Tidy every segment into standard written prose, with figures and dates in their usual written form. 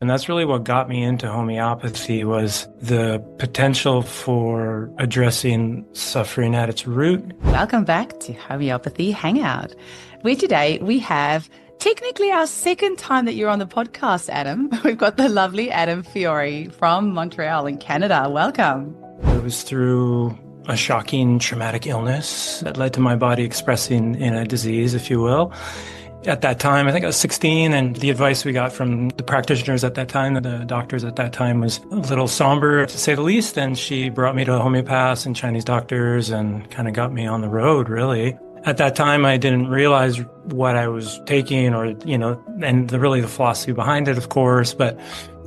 And that's really what got me into homeopathy was the potential for addressing suffering at its root. Welcome back to Homeopathy Hangout, where today we have technically our second time that you're on the podcast, Adam. We've got the lovely Adam Fiore from Montreal in Canada. Welcome. It was through a shocking traumatic illness that led to my body expressing in a disease, if you will. At that time, I think I was 16, and the advice we got from the practitioners at that time, the doctors at that time, was a little somber, to say the least. And she brought me to homeopaths and Chinese doctors and kind of got me on the road, really. At that time, I didn't realize what I was taking or, and the philosophy behind it, of course, but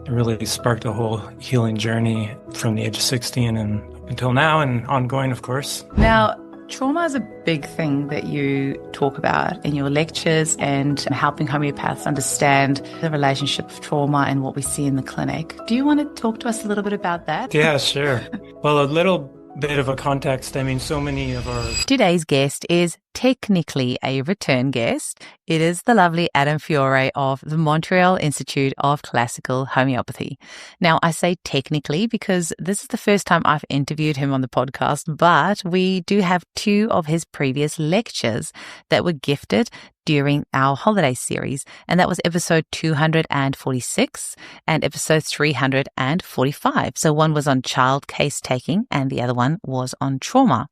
it really sparked a whole healing journey from the age of 16 and up until now, and ongoing, of course. Now, trauma is a big thing that you talk about in your lectures and helping homeopaths understand the relationship of trauma and what we see in the clinic. Do you want to talk to us a little bit about that? Yeah, sure. Well, a little bit of a context. I mean, so many of our... Today's guest is technically a return guest. It is the lovely Adam Fiore of the Montreal Institute of Classical Homeopathy. Now, I say technically because this is the first time I've interviewed him on the podcast, but we do have two of his previous lectures that were gifted during our holiday series, and that was episode 246 and episode 345. So one was on child case taking and the other one was on trauma.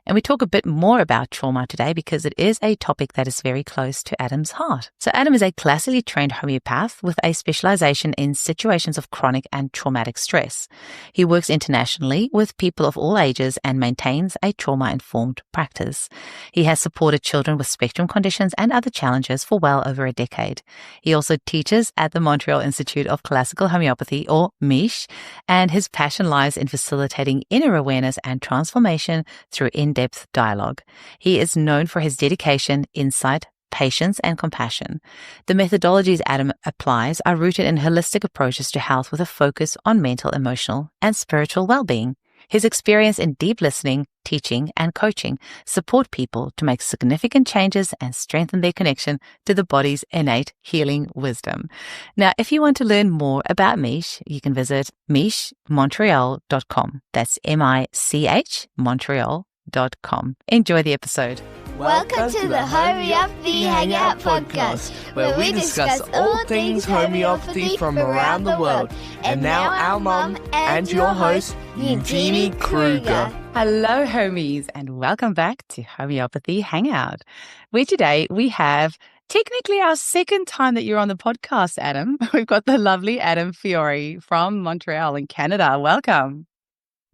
And we talk a bit more about trauma today because it is a topic that is very close to Adam's heart. So Adam is a classically trained homeopath with a specialization in situations of chronic and traumatic stress. He works internationally with people of all ages and maintains a trauma-informed practice. He has supported children with spectrum conditions and other challenges for well over a decade. He also teaches at the Montreal Institute of Classical Homeopathy, or MICH, and his passion lies in facilitating inner awareness and transformation through in-depth dialogue. He is known for his dedication, insight, patience, and compassion. The methodologies Adam applies are rooted in holistic approaches to health with a focus on mental, emotional, and spiritual well-being. His experience in deep listening, teaching, and coaching support people to make significant changes and strengthen their connection to the body's innate healing wisdom. Now, if you want to learn more about MICH, you can visit michmontreal.com. That's MICH Montreal.com. Enjoy the episode. Welcome to the Homeopathy Hangout podcast, where we discuss all things homeopathy from around the world. And now our mum and your host, Eugenie Kruger. Hello, homies, and welcome back to Homeopathy Hangout, where today we have technically our second time that you're on the podcast, Adam. We've got the lovely Adam Fiore from Montreal in Canada. Welcome.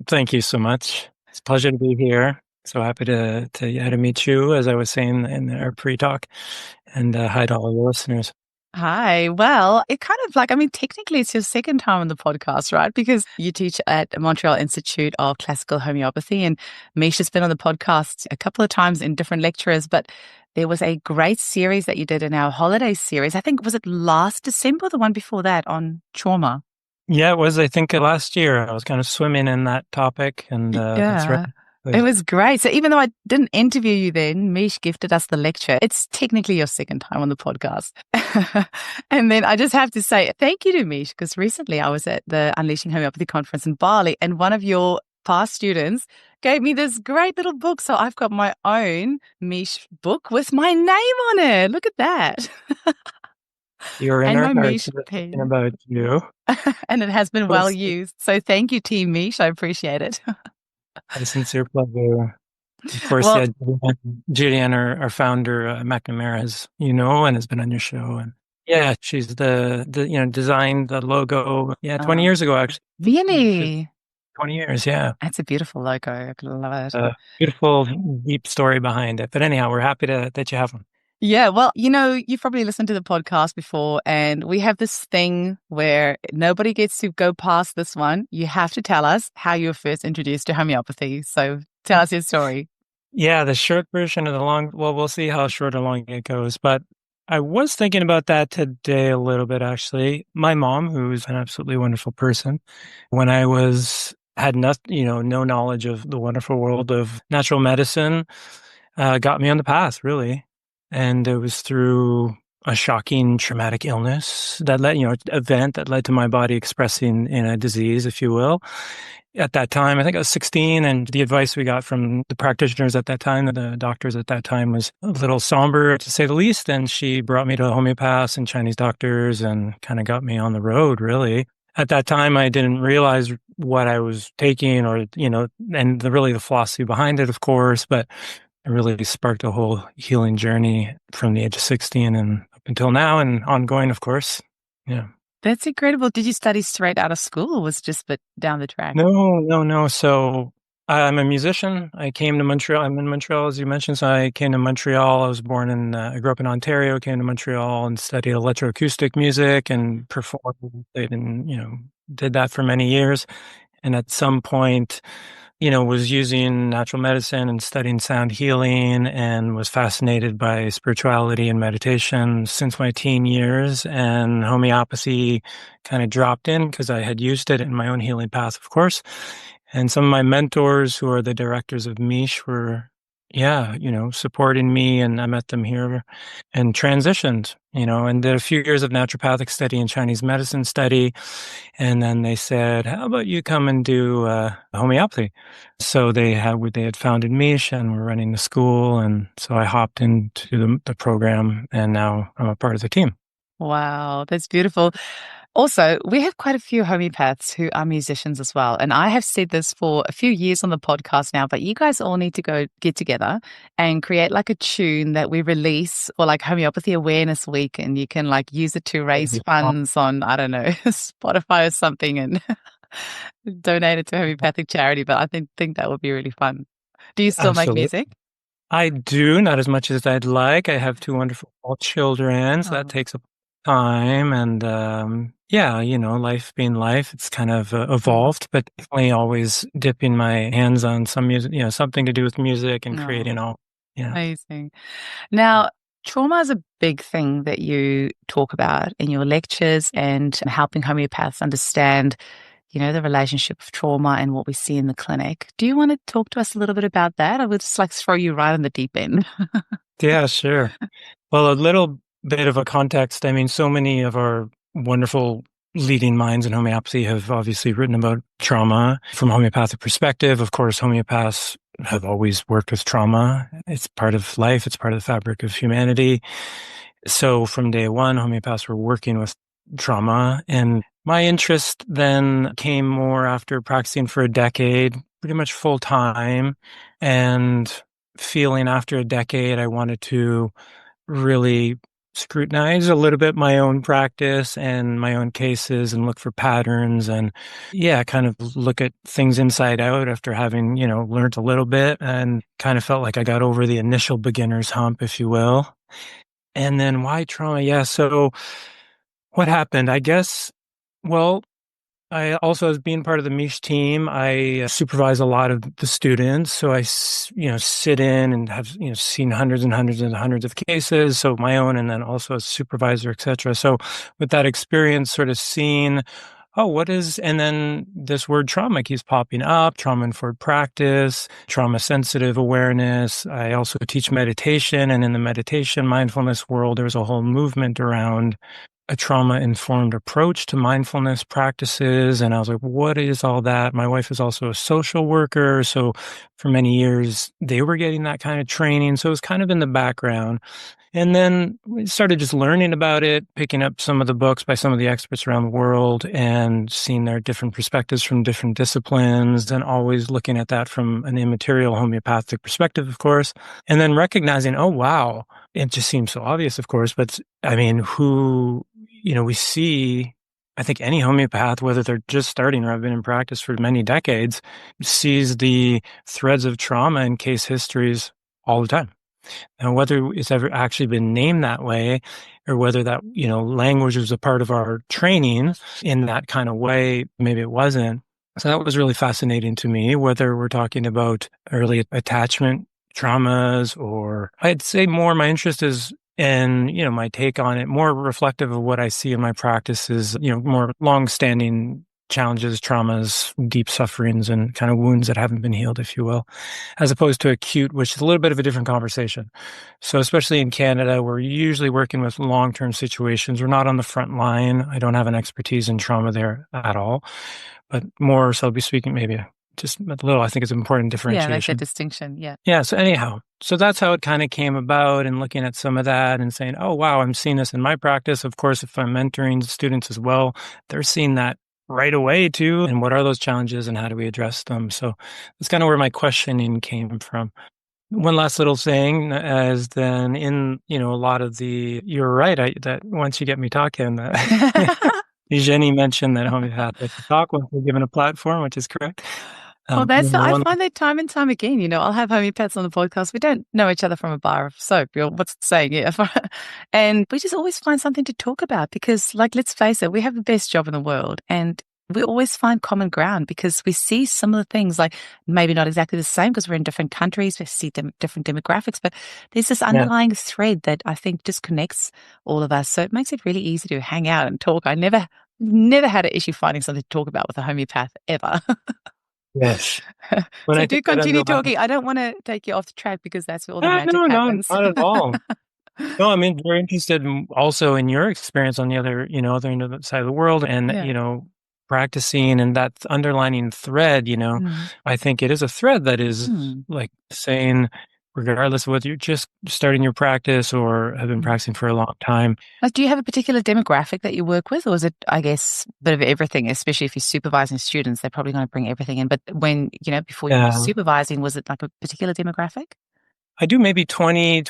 Thank you so much. It's a pleasure to be here. So happy to meet you, as I was saying in our pre-talk, and hi to all your listeners. Hi. Well, it kind of technically it's your second time on the podcast, right? Because you teach at Montreal Institute of Classical Homeopathy, and Misha's been on the podcast a couple of times in different lectures, but there was a great series that you did in our holiday series. I think, was it last December, the one before that, on trauma? Yeah, it was, I think, last year. I was kind of swimming in that topic, and that's right. It was great. So even though I didn't interview you then, Mish gifted us the lecture. It's technically your second time on the podcast. And then I just have to say thank you to Mish, because recently I was at the Unleashing Homeopathy conference in Bali, and one of your past students gave me this great little book. So I've got my own Mish book with my name on it. Look at that. You're in our hearts thinking about you. And it has been well used. So thank you, Team Mish. I appreciate it. A sincere pleasure. Of course, Julianne, our founder, McNamara, and has been on your show. And yeah, she's the designed the logo. Yeah, 20 years ago, actually. Really? 20 years, yeah. That's a beautiful logo. I love it. Beautiful, deep story behind it. But anyhow, we're happy that you have one. Yeah, well, you've probably listened to the podcast before, and we have this thing where nobody gets to go past this one. You have to tell us how you were first introduced to homeopathy. So tell us your story. Yeah, the short version of the long, well, we'll see how short or long it goes. But I was thinking about that today a little bit, actually. My mom, who's an absolutely wonderful person, when I had no knowledge of the wonderful world of natural medicine, got me on the path, really. And it was through a shocking traumatic illness that led, event that led to my body expressing in a disease, if you will. At that time, I think I was 16, and the advice we got from the practitioners at that time, the doctors at that time, was a little somber, to say the least. And she brought me to homeopaths and Chinese doctors and kind of got me on the road, really. At that time, I didn't realize what I was taking or, and the philosophy behind it, of course, but it really sparked a whole healing journey from the age of 16 and up until now and ongoing, of course. Yeah. That's incredible. Did you study straight out of school or was just down the track? No. So I'm a musician. I came to Montreal. I'm in Montreal, as you mentioned. So I came to Montreal. I was born I grew up in Ontario, came to Montreal and studied electroacoustic music and performed and, did that for many years. And at some point, was using natural medicine and studying sound healing and was fascinated by spirituality and meditation since my teen years. And homeopathy kind of dropped in because I had used it in my own healing path, of course. And some of my mentors, who are the directors of Mish, were, supporting me. And I met them here and transitioned, and did a few years of naturopathic study and Chinese medicine study. And then they said, how about you come and do homeopathy? So they had founded Mish and were running the school. And so I hopped into the program, and now I'm a part of the team. Wow, that's beautiful. Also, we have quite a few homeopaths who are musicians as well. And I have said this for a few years on the podcast now, but you guys all need to go get together and create like a tune that we release for like Homeopathy Awareness Week. And you can like use it to raise funds on, I don't know, Spotify or something and donate it to homeopathic charity. But I think that would be really fun. Do you still make music? I do, not as much as I'd like. I have 2 wonderful children, so that takes up time. And life being life, it's kind of evolved, but definitely always dipping my hands on some music, something to do with music and creating all. Yeah. Amazing. Now, trauma is a big thing that you talk about in your lectures and helping homeopaths understand, the relationship of trauma and what we see in the clinic. Do you want to talk to us a little bit about that? I would just like to throw you right in the deep end. Yeah, sure. Well, a little bit of a context. I mean, so many of our wonderful leading minds in homeopathy have obviously written about trauma from a homeopathic perspective. Of course, homeopaths have always worked with trauma. It's part of life. It's part of the fabric of humanity. So from day one, homeopaths were working with trauma. And my interest then came more after practicing for a decade, pretty much full time, and feeling after a decade I wanted to really scrutinize a little bit my own practice and my own cases and look for patterns and kind of look at things inside out after having, learned a little bit, and kind of felt like I got over the initial beginner's hump, if you will. And then why trauma? Yeah. So what happened? I guess, well, I also, as being part of the Mish team, I supervise a lot of the students. So I, sit in and have, seen hundreds and hundreds and hundreds of cases. So my own, and then also as supervisor, et cetera. So with that experience, sort of seeing, and then this word trauma keeps popping up, trauma-informed practice, trauma-sensitive awareness. I also teach meditation. And in the meditation mindfulness world, there's a whole movement around a trauma-informed approach to mindfulness practices. And I was like, what is all that? My wife is also a social worker. So for many years, they were getting that kind of training. So it was kind of in the background. And then we started just learning about it, picking up some of the books by some of the experts around the world and seeing their different perspectives from different disciplines, and always looking at that from an immaterial homeopathic perspective, of course. And then recognizing, oh, wow, it just seems so obvious, of course. But I mean, we see, I think any homeopath, whether they're just starting or have been in practice for many decades, sees the threads of trauma in case histories all the time. Now, whether it's ever actually been named that way, or whether that, language was a part of our training in that kind of way, maybe it wasn't. So that was really fascinating to me, whether we're talking about early attachment traumas, or I'd say more my interest is in, my take on it, more reflective of what I see in my practice is, more long-standing challenges, traumas, deep sufferings, and kind of wounds that haven't been healed, if you will, as opposed to acute, which is a little bit of a different conversation. So especially in Canada, we're usually working with long-term situations. We're not on the front line. I don't have an expertise in trauma there at all, but more so I'll be speaking maybe just a little. I think it's an important differentiation. Yeah, like that distinction. Yeah. Yeah. So anyhow, so that's how it kind of came about, and looking at some of that and saying, oh, wow, I'm seeing this in my practice. Of course, if I'm mentoring students as well, they're seeing that right away too. And what are those challenges and how do we address them? So that's kind of where my questioning came from. One last little thing is then in, a lot of you're right, that once you get me talking, Jenny mentioned that homeopathic talk once we're given a platform, which is correct. Well, I find that time and time again, I'll have homeopaths on the podcast. We don't know each other from a bar of soap. What's the saying? Yeah. And we just always find something to talk about because, let's face it, we have the best job in the world and we always find common ground because we see some of the things, maybe not exactly the same because we're in different countries, we see different demographics, but there's this underlying thread that I think just connects all of us. So it makes it really easy to hang out and talk. I never had an issue finding something to talk about with a homeopath ever. Yes. So do continue talking. I don't want to take you off the track because that's where all the magic happens. No, not at all. No, I mean, very interested also in your experience on the other end of the side of the world and, practicing and that underlining thread, I think it is a thread that is like saying, regardless of whether you're just starting your practice or have been practicing for a long time. Do you have a particular demographic that you work with, or is it, I guess, a bit of everything, especially if you're supervising students, they're probably going to bring everything in. But when, before you were supervising, was it like a particular demographic? I do maybe 20-25%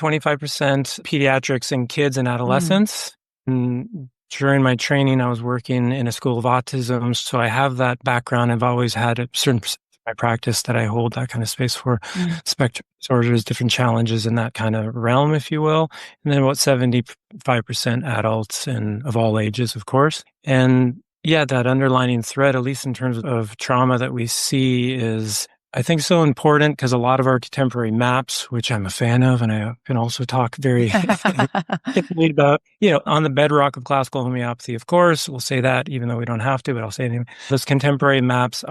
pediatrics and kids and adolescents. And during my training, I was working in a school of autism. So I have that background. I've always had a certain my practice that I hold that kind of space for spectrum disorders, different challenges in that kind of realm, if you will. And then about 75% adults and of all ages, of course. And that underlining thread, at least in terms of trauma that we see is, I think, so important because a lot of our contemporary maps, which I'm a fan of, and I can also talk very about, on the bedrock of classical homeopathy, of course, we'll say that even though we don't have to, but I'll say it anyway. Those contemporary maps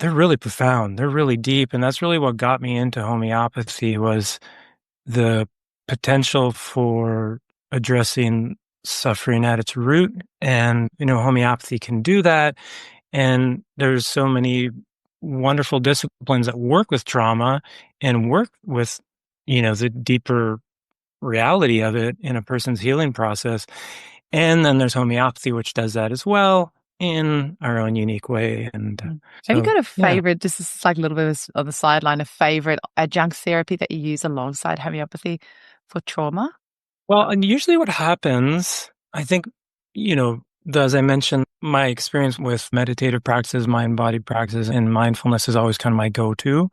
they're really profound. They're really deep. And that's really what got me into homeopathy was the potential for addressing suffering at its root. And, homeopathy can do that. And there's so many wonderful disciplines that work with trauma and work with, the deeper reality of it in a person's healing process. And then there's homeopathy, which does that as well in our own unique way. And have you got a favorite, just is like a little bit of the sideline, a favorite adjunct therapy that you use alongside homeopathy for trauma? Well, and usually what happens, I think, as I mentioned, my experience with meditative practices, mind-body practices, and mindfulness is always kind of my go-to.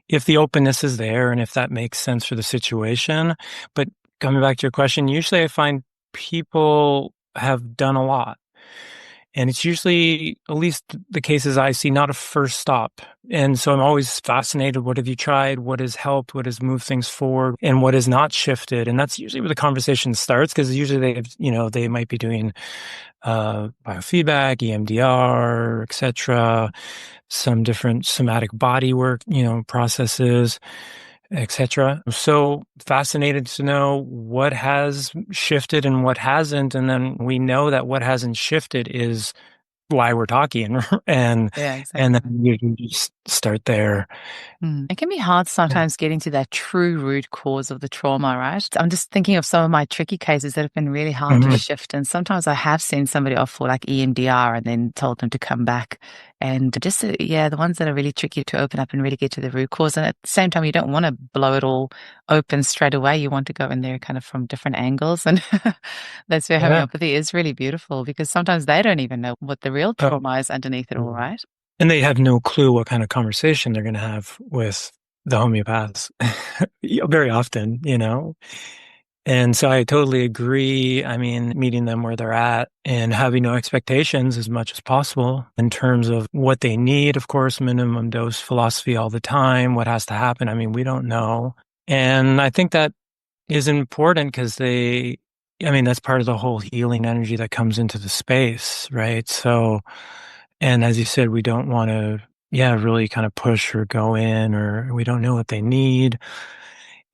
If the openness is there and if that makes sense for the situation. But coming back to your question, usually I find people have done a lot. And it's usually, at least the cases I see, not a first stop. And so I'm always fascinated. What have you tried? What has helped? What has moved things forward? And what has not shifted? And that's usually where the conversation starts because usually they might be doing biofeedback, EMDR, etc., some different somatic body work, processes, etc. So fascinated to know what has shifted and what hasn't. And then we know that what hasn't shifted is why we're talking. And then you can just start there. It can be hard sometimes getting to that true root cause of the trauma, right? I'm just thinking of some of my tricky cases that have been really hard to shift. And sometimes I have seen somebody off for like EMDR and then told them to come back. And just, the ones that are really tricky to open up and really get to the root cause. And at the same time, you don't want to blow it all open straight away. You want to go in there kind of from different angles. And that's where homeopathy is really beautiful because sometimes they don't even know what the real trauma is underneath it all, right? And they have no clue what kind of conversation they're going to have with the homeopaths very often, And so I totally agree. I mean, meeting them where they're at and having no expectations as much as possible in terms of what they need. Of course, minimum dose philosophy all the time, what has to happen. I mean, we don't know. And I think that is important because they I mean, that's part of the whole healing energy that comes into the space, right? So, and as you said, we don't want to, yeah, really kind of push or go in, or we don't know what they need.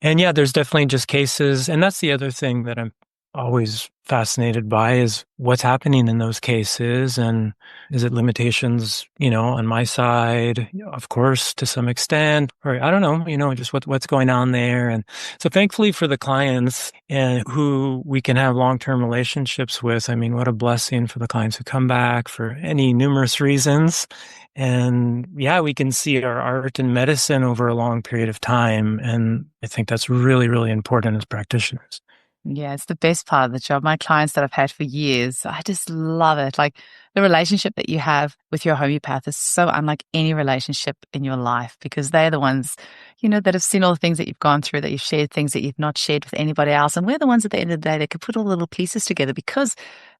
And yeah, there's definitely just cases. And that's the other thing that I'm always fascinated by is what's happening in those cases. And is it limitations, on my side, of course, to some extent, or I don't know, just what's going on there. And so thankfully for the clients and who we can have long-term relationships with, I mean, what a blessing for the clients who come back for any numerous reasons. And yeah, we can see our art and medicine over a long period of time. And I think that's really, really important as practitioners. Yeah, it's the best part of the job. My clients that I've had for years, I just love it. Like the relationship that you have with your homeopath is so unlike any relationship in your life because they're the ones, that have seen all the things that you've gone through, that you've shared things that you've not shared with anybody else. And we're the ones at the end of the day that can put all the little pieces together because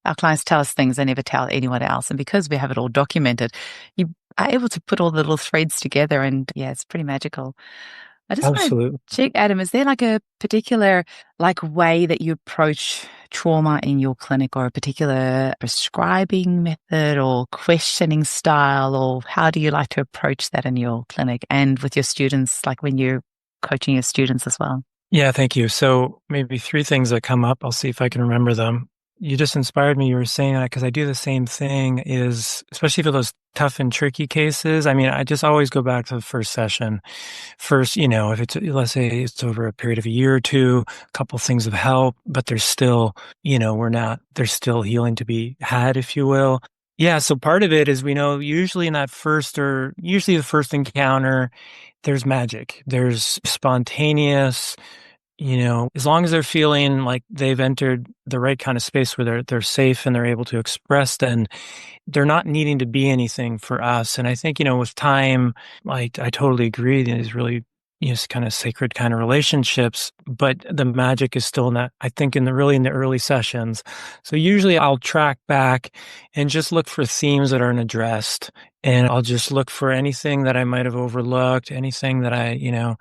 our clients tell us things they never tell anyone else. And because we have it all documented, you are able to put all the little threads together. And yeah, it's pretty magical. I just want to Absolutely. check, Adam, is there like a particular way that you approach trauma in your clinic or a particular prescribing method or questioning style, or how do you like to approach that in your clinic and with your students, like when you're coaching your students as well? Yeah, thank you. So maybe three things that come up. I'll see if I can remember them. You just inspired me. You were saying that because I do the same thing is, especially for those tough and tricky cases. I mean, I just always go back to the first session. First, if it's, let's say it's over a period of a year or two, a couple things have helped, but there's still, there's still healing to be had, if you will. Yeah. So part of it is we know usually in that usually the first encounter, there's magic. There's spontaneous, as long as they're feeling like they've entered the right kind of space where they're safe and they're able to express, then they're not needing to be anything for us. And I think, with time, like I totally agree, these really, kind of sacred kind of relationships, but the magic is still in that, I think in the early sessions. So usually I'll track back and just look for themes that aren't addressed. And I'll just look for anything that I might have overlooked, anything that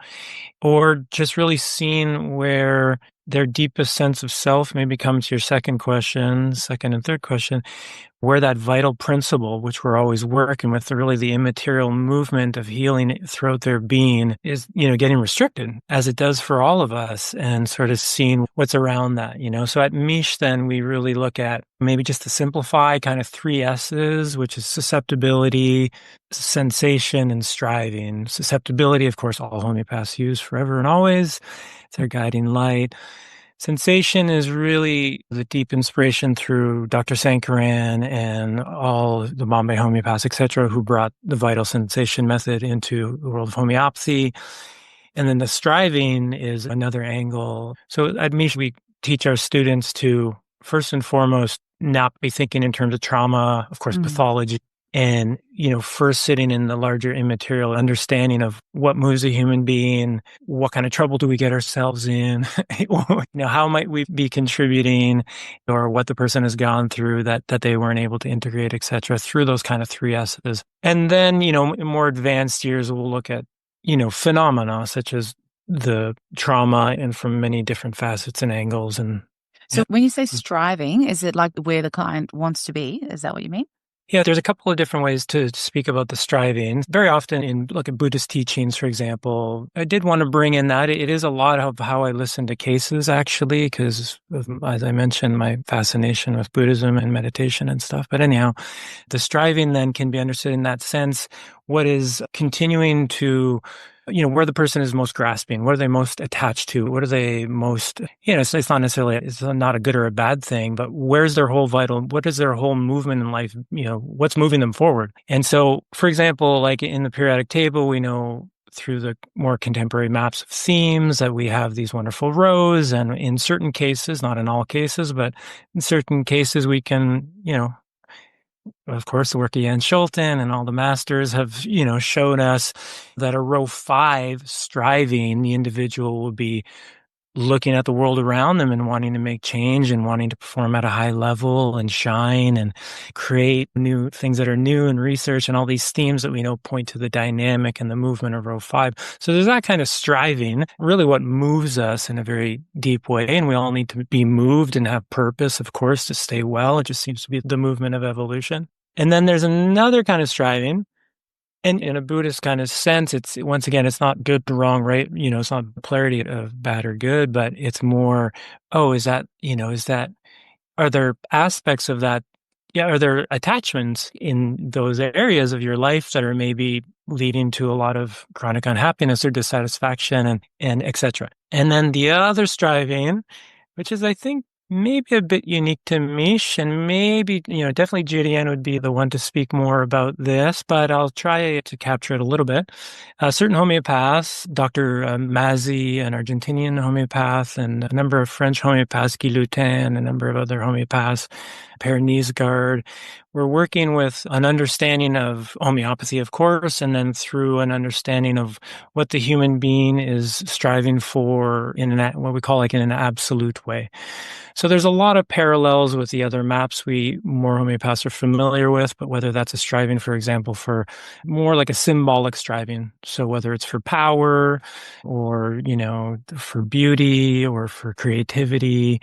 or just really seeing where their deepest sense of self maybe comes to your second and third question, where that vital principle, which we're always working with, the immaterial movement of healing throughout their being is, getting restricted as it does for all of us, and sort of seeing what's around that, So at Mish, then we really look at maybe just to simplify kind of 3 S's, which is susceptibility, sensation, and striving. Susceptibility, of course, all homeopaths use forever and always. It's their guiding light. Sensation is really the deep inspiration through Dr. Sankaran and all the Bombay homeopaths, etc., who brought the vital sensation method into the world of homeopathy. And then the striving is another angle. So at Mish, we teach our students to, first and foremost, not be thinking in terms of trauma, of course, pathology, and, first sitting in the larger immaterial understanding of what moves a human being, what kind of trouble do we get ourselves in, how might we be contributing, or what the person has gone through that they weren't able to integrate, et cetera, through those kind of 3 S's. And then, in more advanced years, we'll look at, phenomena such as the trauma and from many different facets and angles. And so when you say striving, is it like where the client wants to be? Is that what you mean? Yeah, there's a couple of different ways to speak about the striving. Very often in at Buddhist teachings, for example, I did want to bring in that. It is a lot of how I listen to cases, actually, because as I mentioned, my fascination with Buddhism and meditation and stuff. But anyhow, the striving then can be understood in that sense. What is continuing to where the person is most grasping, what are they most attached to? What are they most, it's not necessarily, it's not a good or a bad thing, but where's their whole what is their whole movement in life? What's moving them forward? And so, for example, like in the periodic table, we know through the more contemporary maps of themes that we have these wonderful rows. And in certain cases, not in all cases, but in certain cases, we can, of course, the work of Jan Schulten and all the masters have, shown us that a row 5 striving, the individual will be looking at the world around them and wanting to make change and wanting to perform at a high level and shine and create new things that are new and research and all these themes that we know point to the dynamic and the movement of row 5. So there's that kind of striving, really what moves us in a very deep way. And we all need to be moved and have purpose, of course, to stay well. It just seems to be the movement of evolution. And then there's another kind of striving. And in a Buddhist kind of sense, it's once again, it's not good to wrong, right? It's not polarity of bad or good, but it's more, are there aspects of that? Yeah, are there attachments in those areas of your life that are maybe leading to a lot of chronic unhappiness or dissatisfaction and et cetera? And then the other striving, which is, I think, maybe a bit unique to Mish, and maybe, definitely Julianne would be the one to speak more about this, but I'll try to capture it a little bit. Certain homeopaths, Dr. Mazzi, an Argentinian homeopath, and a number of French homeopaths, Guy Lutin, a number of other homeopaths, Per Niesgaard, we're working with an understanding of homeopathy, of course, and then through an understanding of what the human being is striving for in what we call in an absolute way. So there's a lot of parallels with the other maps more homeopaths are familiar with, but whether that's a striving, for example, for more like a symbolic striving. So whether it's for power or, for beauty or for creativity.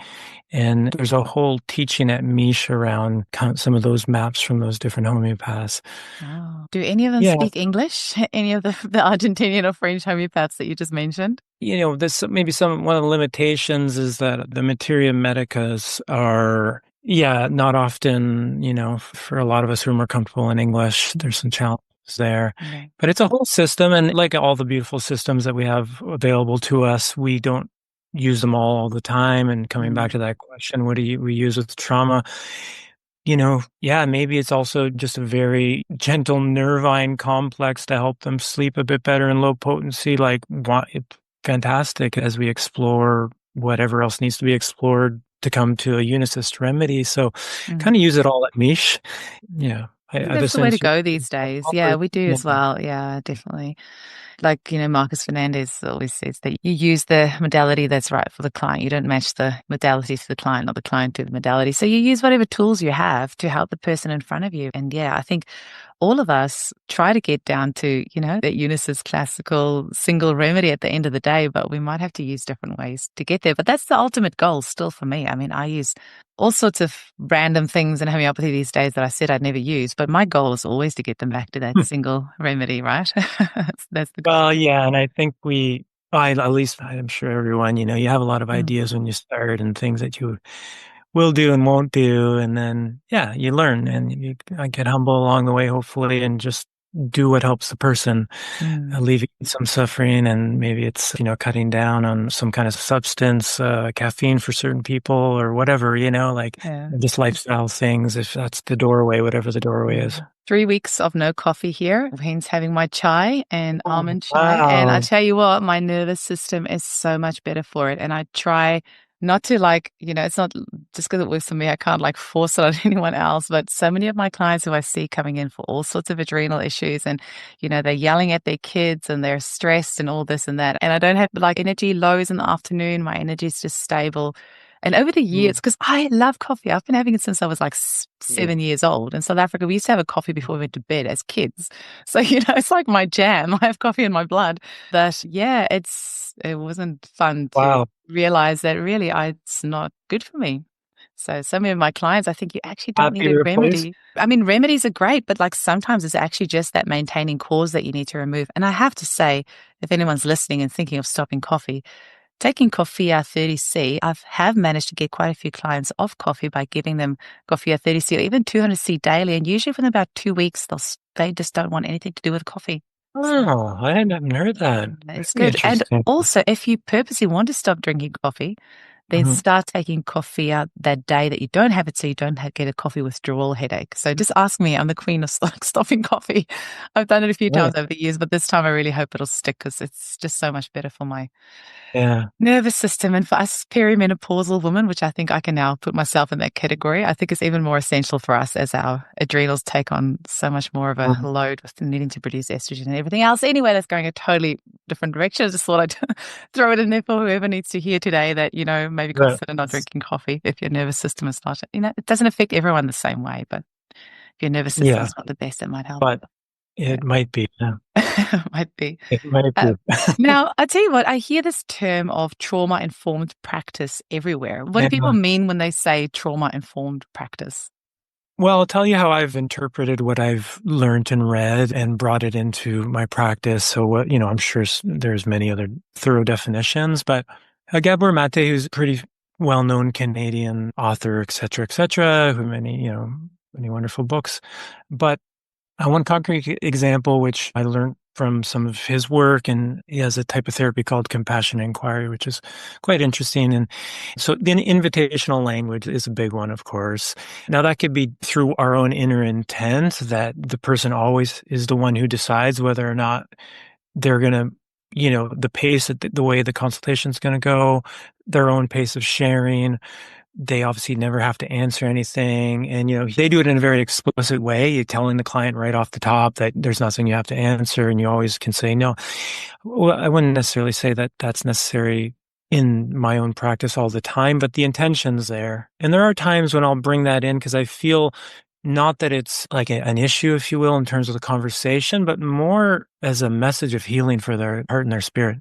And there's a whole teaching at Mish around some of those maps from those different homeopaths. Oh. Do any of them speak English? Any of the Argentinian or French homeopaths that you just mentioned? This maybe one of the limitations is that the materia medicas are, not often, for a lot of us who are more comfortable in English, there's some challenges there. Okay. But it's a whole system, and like all the beautiful systems that we have available to us, we don't use them all the time. And coming back to that question, what do we use with trauma? Maybe it's also just a very gentle nervine complex to help them sleep a bit better in low potency, fantastic as we explore whatever else needs to be explored to come to a unicist remedy. So kind of use it all at Mish. Yeah. That's the way to go these days. Yeah, we do as well. Yeah, definitely. Like, Marcus Fernandez always says that you use the modality that's right for the client. You don't match the modality to the client, not the client to the modality. So you use whatever tools you have to help the person in front of you. And I think all of us try to get down to, that unicist classical single remedy at the end of the day, but we might have to use different ways to get there. But that's the ultimate goal still for me. I mean, I use all sorts of random things in homeopathy these days that I said I'd never use, but my goal is always to get them back to that single remedy, right? That's the goal. Well, yeah, and I think at least I'm sure everyone, you have a lot of ideas when you start and things that you will do and won't do, and then you learn and you get humble along the way, hopefully, and just do what helps the person, alleviate some suffering. And maybe it's cutting down on some kind of substance, caffeine for certain people or whatever, just lifestyle things, if that's the doorway, whatever the doorway is. 3 weeks of no coffee here, hence having my chai and almond chai. Wow. And I tell you what, my nervous system is so much better for it. And I try not to it's not just because it works for me, I can't force it on anyone else, but so many of my clients who I see coming in for all sorts of adrenal issues and, they're yelling at their kids and they're stressed and all this and that. And I don't have energy lows in the afternoon. My energy is just stable. And over the years, because I love coffee, I've been having it since I was 7 years old. In South Africa, we used to have a coffee before we went to bed as kids. So, it's like my jam. I have coffee in my blood. But it wasn't fun to realize that really it's not good for me. So many of my clients, I think you actually don't need a remedy. I mean, remedies are great, but sometimes it's actually just that maintaining cause that you need to remove. And I have to say, if anyone's listening and thinking of stopping coffee, taking Coffea 30C, I have managed to get quite a few clients off coffee by giving them Coffea 30C or even 200C daily. And usually within about 2 weeks, they just don't want anything to do with coffee. Oh, I hadn't heard that. It's good. And also, if you purposely want to stop drinking coffee, then start taking Coffea that day that you don't have it so you don't get a coffee withdrawal headache. So just ask me. I'm the queen of stopping coffee. I've done it a few times over the years, but this time I really hope it'll stick because it's just so much better for my nervous system. And for us perimenopausal women, which I think I can now put myself in that category, I think it's even more essential for us as adrenals take on so much more of a load with needing to produce estrogen and everything else. Anyway, that's going a totally different direction. I just thought I'd throw it in there for whoever needs to hear today that, maybe consider not drinking coffee if your nervous system is not, it doesn't affect everyone the same way, but if your nervous system is not the best, it might help. But it might be. Yeah. Might be. It might be. Now, I tell you what, I hear this term of trauma-informed practice everywhere. What do people mean when they say trauma-informed practice? Well, I'll tell you how I've interpreted what I've learned and read and brought it into my practice. So what, I'm sure there's many other thorough definitions, but Gabor Mate, who's a pretty well-known Canadian author, et cetera, who many wonderful books. But one concrete example, which I learned from some of his work, and he has a type of therapy called compassionate inquiry, which is quite interesting. And so the invitational language is a big one, of course. Now that could be through our own inner intent that the person always is the one who decides whether or not they're going to, the pace, the way the consultation is going to go, their own pace of sharing. They obviously never have to answer anything. And, they do it in a very explicit way. You're telling the client right off the top that there's nothing you have to answer, and you always can say no. Well, I wouldn't necessarily say that that's necessary in my own practice all the time, but the intention's there. And there are times when I'll bring that in because I feel not that it's like an issue, if you will, in terms of the conversation, but more as a message of healing for their heart and their spirit,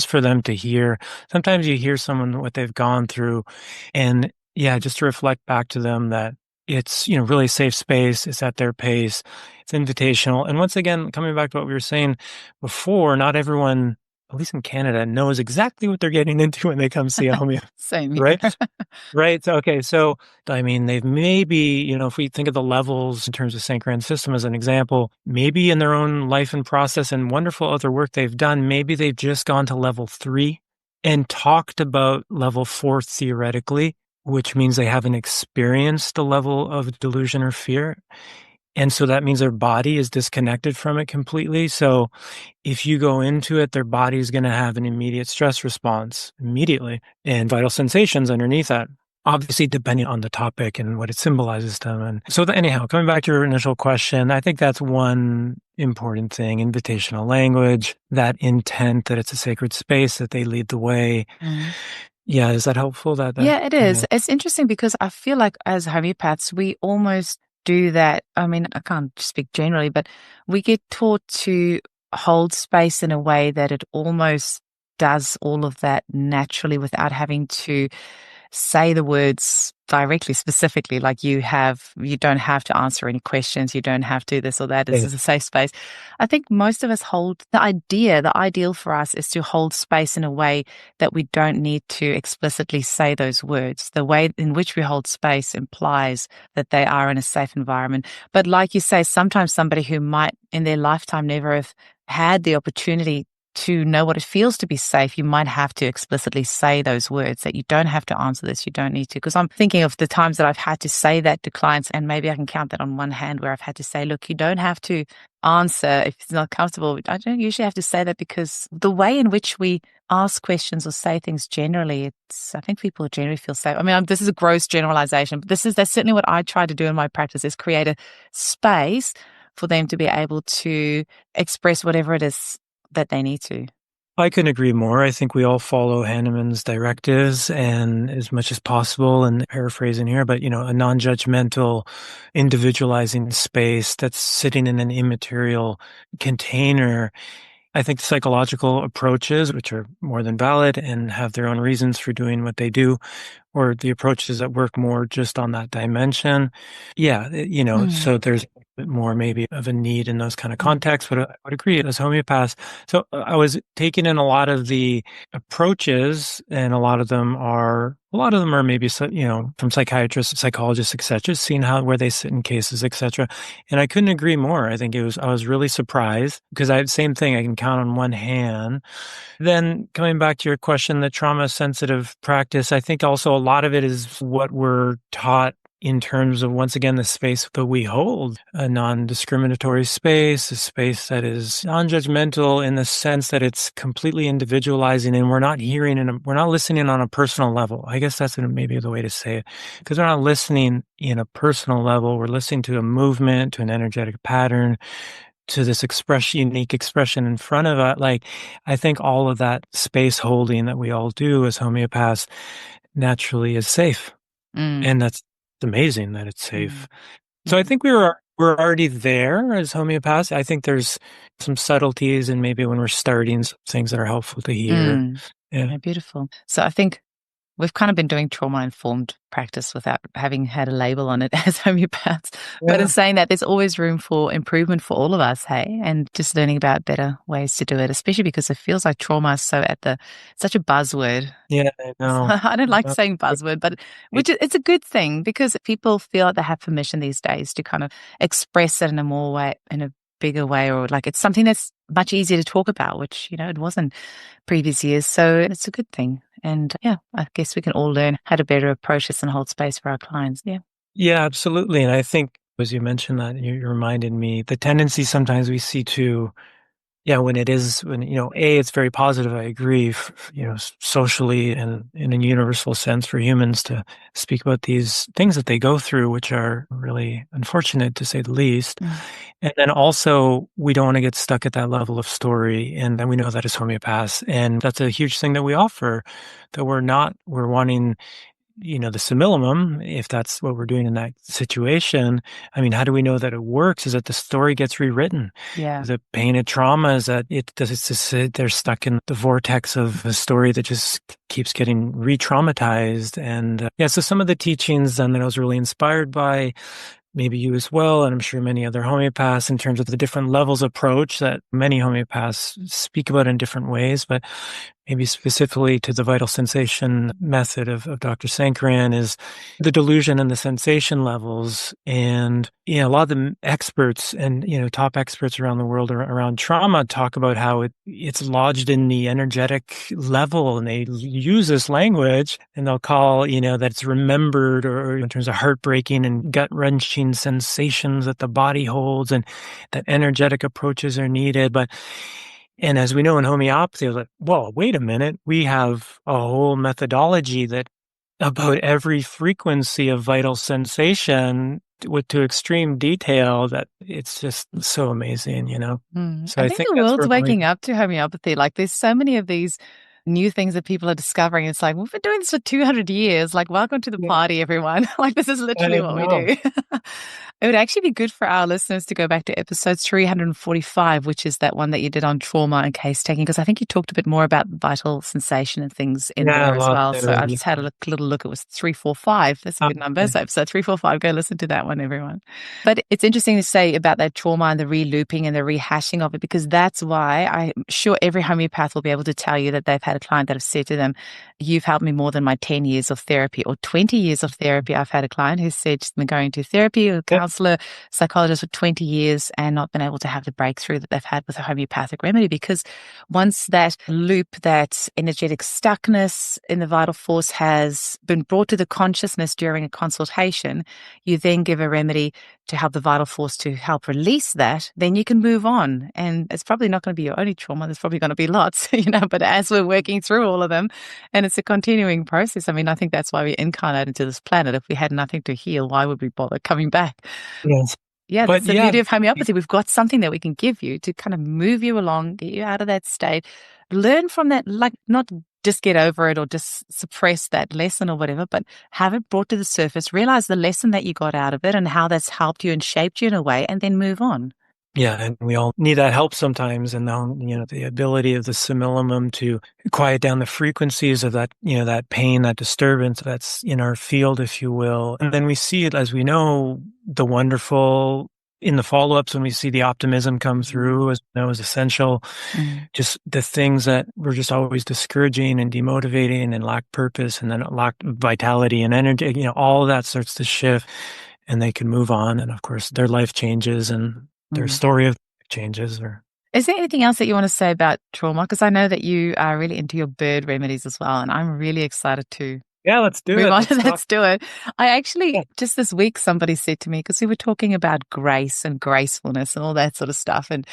for them to hear. Sometimes you hear someone, what they've gone through, and just to reflect back to them that it's, really safe space. It's at their pace. It's invitational. And once again, coming back to what we were saying before, not everyone, at least in Canada, knows exactly what they're getting into when they come see a homeopath. Same here. Right? Right. So, okay. So, they've maybe, if we think of the levels in terms of Saint-Grand system as an example, maybe in their own life and process and wonderful other work they've done, maybe they've just gone to level 3 and talked about level 4 theoretically, which means they haven't experienced the level of delusion or fear. And so that means their body is disconnected from it completely. So if you go into it, their body is going to have an immediate stress response immediately and vital sensations underneath that, obviously depending on the topic and what it symbolizes to them. And so anyhow, coming back to your initial question, I think that's one important thing, invitational language, that intent that it's a sacred space, that they lead the way. Yeah, is that helpful? Yeah, it is. It's interesting because I feel like as homeopaths, we almost do that. I mean, I can't speak generally, but we get taught to hold space in a way that it almost does all of that naturally without having to say the words directly, specifically, like you don't have to answer any questions. You don't have to this or that. This is a safe space. I think most of us hold the ideal for us is to hold space in a way that we don't need to explicitly say those words. The way in which we hold space implies that they are in a safe environment. But like you say, sometimes somebody who might in their lifetime never have had the opportunity to know what it feels to be safe, you might have to explicitly say those words that you don't have to answer this, you don't need to. Because I'm thinking of the times that I've had to say that to clients, and maybe I can count that on one hand where I've had to say, look, you don't have to answer if it's not comfortable. I don't usually have to say that because the way in which we ask questions or say things generally, I think people generally feel safe. I mean, this is a gross generalization, but that's certainly what I try to do in my practice, is create a space for them to be able to express whatever it is that they need to. I couldn't agree more. I think we all follow Hahnemann's directives, and as much as possible, and paraphrasing here, but, a non-judgmental, individualizing space that's sitting in an immaterial container. I think the psychological approaches, which are more than valid and have their own reasons for doing what they do, or the approaches that work more just on that dimension. Yeah, so there's a bit more maybe of a need in those kind of contexts, but I would agree as homeopaths. So I was taking in a lot of the approaches, and a lot of them are maybe, from psychiatrists, psychologists, et cetera, seeing where they sit in cases, et cetera. And I couldn't agree more. I think I was really surprised because same thing, I can count on one hand. Then coming back to your question, the trauma sensitive practice, I think also a lot of it is what we're taught in terms of, once again, the space that we hold, a non-discriminatory space, a space that is non-judgmental in the sense that it's completely individualizing, and we're not listening on a personal level. I guess that's maybe the way to say it, because we're not listening in a personal level. We're listening to a movement, to an energetic pattern, to this unique expression in front of us. Like, I think all of that space holding that we all do as homeopaths naturally is safe. And that's amazing that it's safe. So I think we're already there as homeopaths. I think there's some subtleties, and maybe when we're starting, some things that are helpful to hear. Yeah, beautiful. So I think we've kind of been doing trauma-informed practice without having had a label on it as homeopaths. But in saying that, there's always room for improvement for all of us, hey? And just learning about better ways to do it, especially because it feels like trauma is such a buzzword. Yeah, I know. I don't like saying buzzword, but it's a good thing, because people feel like they have permission these days to kind of express it in a bigger way, or like it's something that's much easier to talk about, which, it wasn't previous years. So it's a good thing. And I guess we can all learn how to better approach this and hold space for our clients. Yeah, absolutely. And I think, as you mentioned that, you reminded me, the tendency sometimes we see to, when it's very positive, I agree, socially and in a universal sense for humans to speak about these things that they go through, which are really unfortunate to say the least. And then also, we don't want to get stuck at that level of story. And then we know that as homeopaths. And that's a huge thing that we offer, that we're wanting, the simillimum, if that's what we're doing in that situation. I mean, how do we know that it works? Is that the story gets rewritten. Yeah. The pain and trauma is that they're stuck in the vortex of a story that just keeps getting re-traumatized. And so some of the teachings then that I was really inspired by, maybe you as well, and I'm sure many other homeopaths, in terms of the different levels of approach that many homeopaths speak about in different ways, but maybe specifically to the vital sensation method of Dr. Sankaran, is the delusion and the sensation levels. And, a lot of the experts and, top experts around the world around trauma talk about how it's lodged in the energetic level, and they use this language, and they'll call, that it's remembered, or in terms of heartbreaking and gut-wrenching sensations that the body holds, and that energetic approaches are needed. And as we know in homeopathy, like, well, wait a minute, we have a whole methodology that about every frequency of vital sensation to extreme detail, that it's just so amazing, So I think the world's waking up to homeopathy. Like, there's so many of these new things that people are discovering. It's like, we've been doing this for 200 years. Like, welcome to the party, everyone. Like, this is literally what we do. It would actually be good for our listeners to go back to episode 345, which is that one that you did on trauma and case taking, because I think you talked a bit more about vital sensation and things in there as well. So I just had a little look. It was 345. That's a good number. So episode 345, go listen to that one, everyone. But it's interesting to say about that trauma and the re-looping and the rehashing of it, because that's why I'm sure every homeopath will be able to tell you that they've had a client that have said to them, you've helped me more than my 10 years of therapy or 20 years of therapy. I've had a client who said she's been going to therapy or counselor, psychologist for 20 years and not been able to have the breakthrough that they've had with a homeopathic remedy, because once that loop, that energetic stuckness in the vital force has been brought to the consciousness during a consultation, you then give a remedy to help the vital force to help release that, then you can move on. And it's probably not going to be your only trauma. There's probably going to be lots, but as we're working through all of them, and it's a continuing process. I mean, I think that's why we incarnate into this planet. If we had nothing to heal, why would we bother coming back? Yes. Yeah, that's the beauty of homeopathy. We've got something that we can give you to kind of move you along, get you out of that state, learn from that, like not just get over it or just suppress that lesson or whatever, but have it brought to the surface, realize the lesson that you got out of it and how that's helped you and shaped you in a way, and then move on. Yeah, and we all need that help sometimes, and the ability of the simillimum to quiet down the frequencies of that, that pain, that disturbance that's in our field, if you will. And then we see it, as we know, the wonderful in the follow-ups, when we see the optimism come through, as essential. Just the things that were just always discouraging and demotivating and lack purpose, and then lack vitality and energy, all of that starts to shift, and they can move on. And of course, their life changes and their story of changes. Is there anything else that you want to say about trauma? Because I know that you are really into your bird remedies as well, and I'm really excited to Yeah, let's do Move it. on. Let's talk. Let's do it. I actually, Yeah. just this week, somebody said to me, because we were talking about grace and gracefulness and all that sort of stuff. And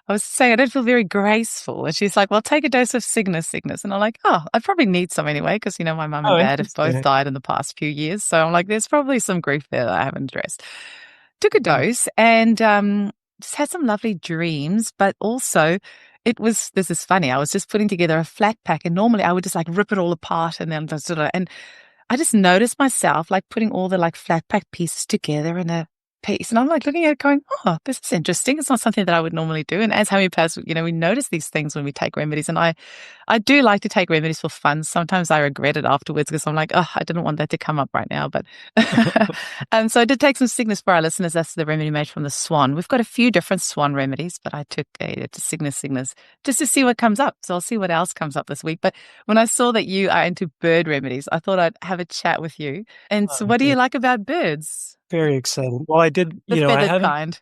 I was saying, I don't feel very graceful. And she's like, well, take a dose of Cygnus. And I'm like, oh, I probably need some anyway, because, my mum and Oh, dad have both interesting. died in the past few years. So I'm like, there's probably some grief there that I haven't addressed. Took a Yeah. dose and just had some lovely dreams, but also this is funny. I was just putting together a flat pack, and normally I would just like rip it all apart and then and I just noticed myself like putting all the like flat pack pieces together in a piece. And I'm like looking at it going, oh, this is interesting. It's not something that I would normally do. And as homeopaths, we notice these things when we take remedies. And I do like to take remedies for fun. Sometimes I regret it afterwards because I'm like, oh, I didn't want that to come up right now. But so I did take some Cygnus for our listeners. That's the remedy made from the swan. We've got a few different swan remedies, but I took a Cygnus just to see what comes up. So I'll see what else comes up this week. But when I saw that you are into bird remedies, I thought I'd have a chat with you. And so what do you like about birds? Very exciting. Well, I did, The I feathered haven't. kind.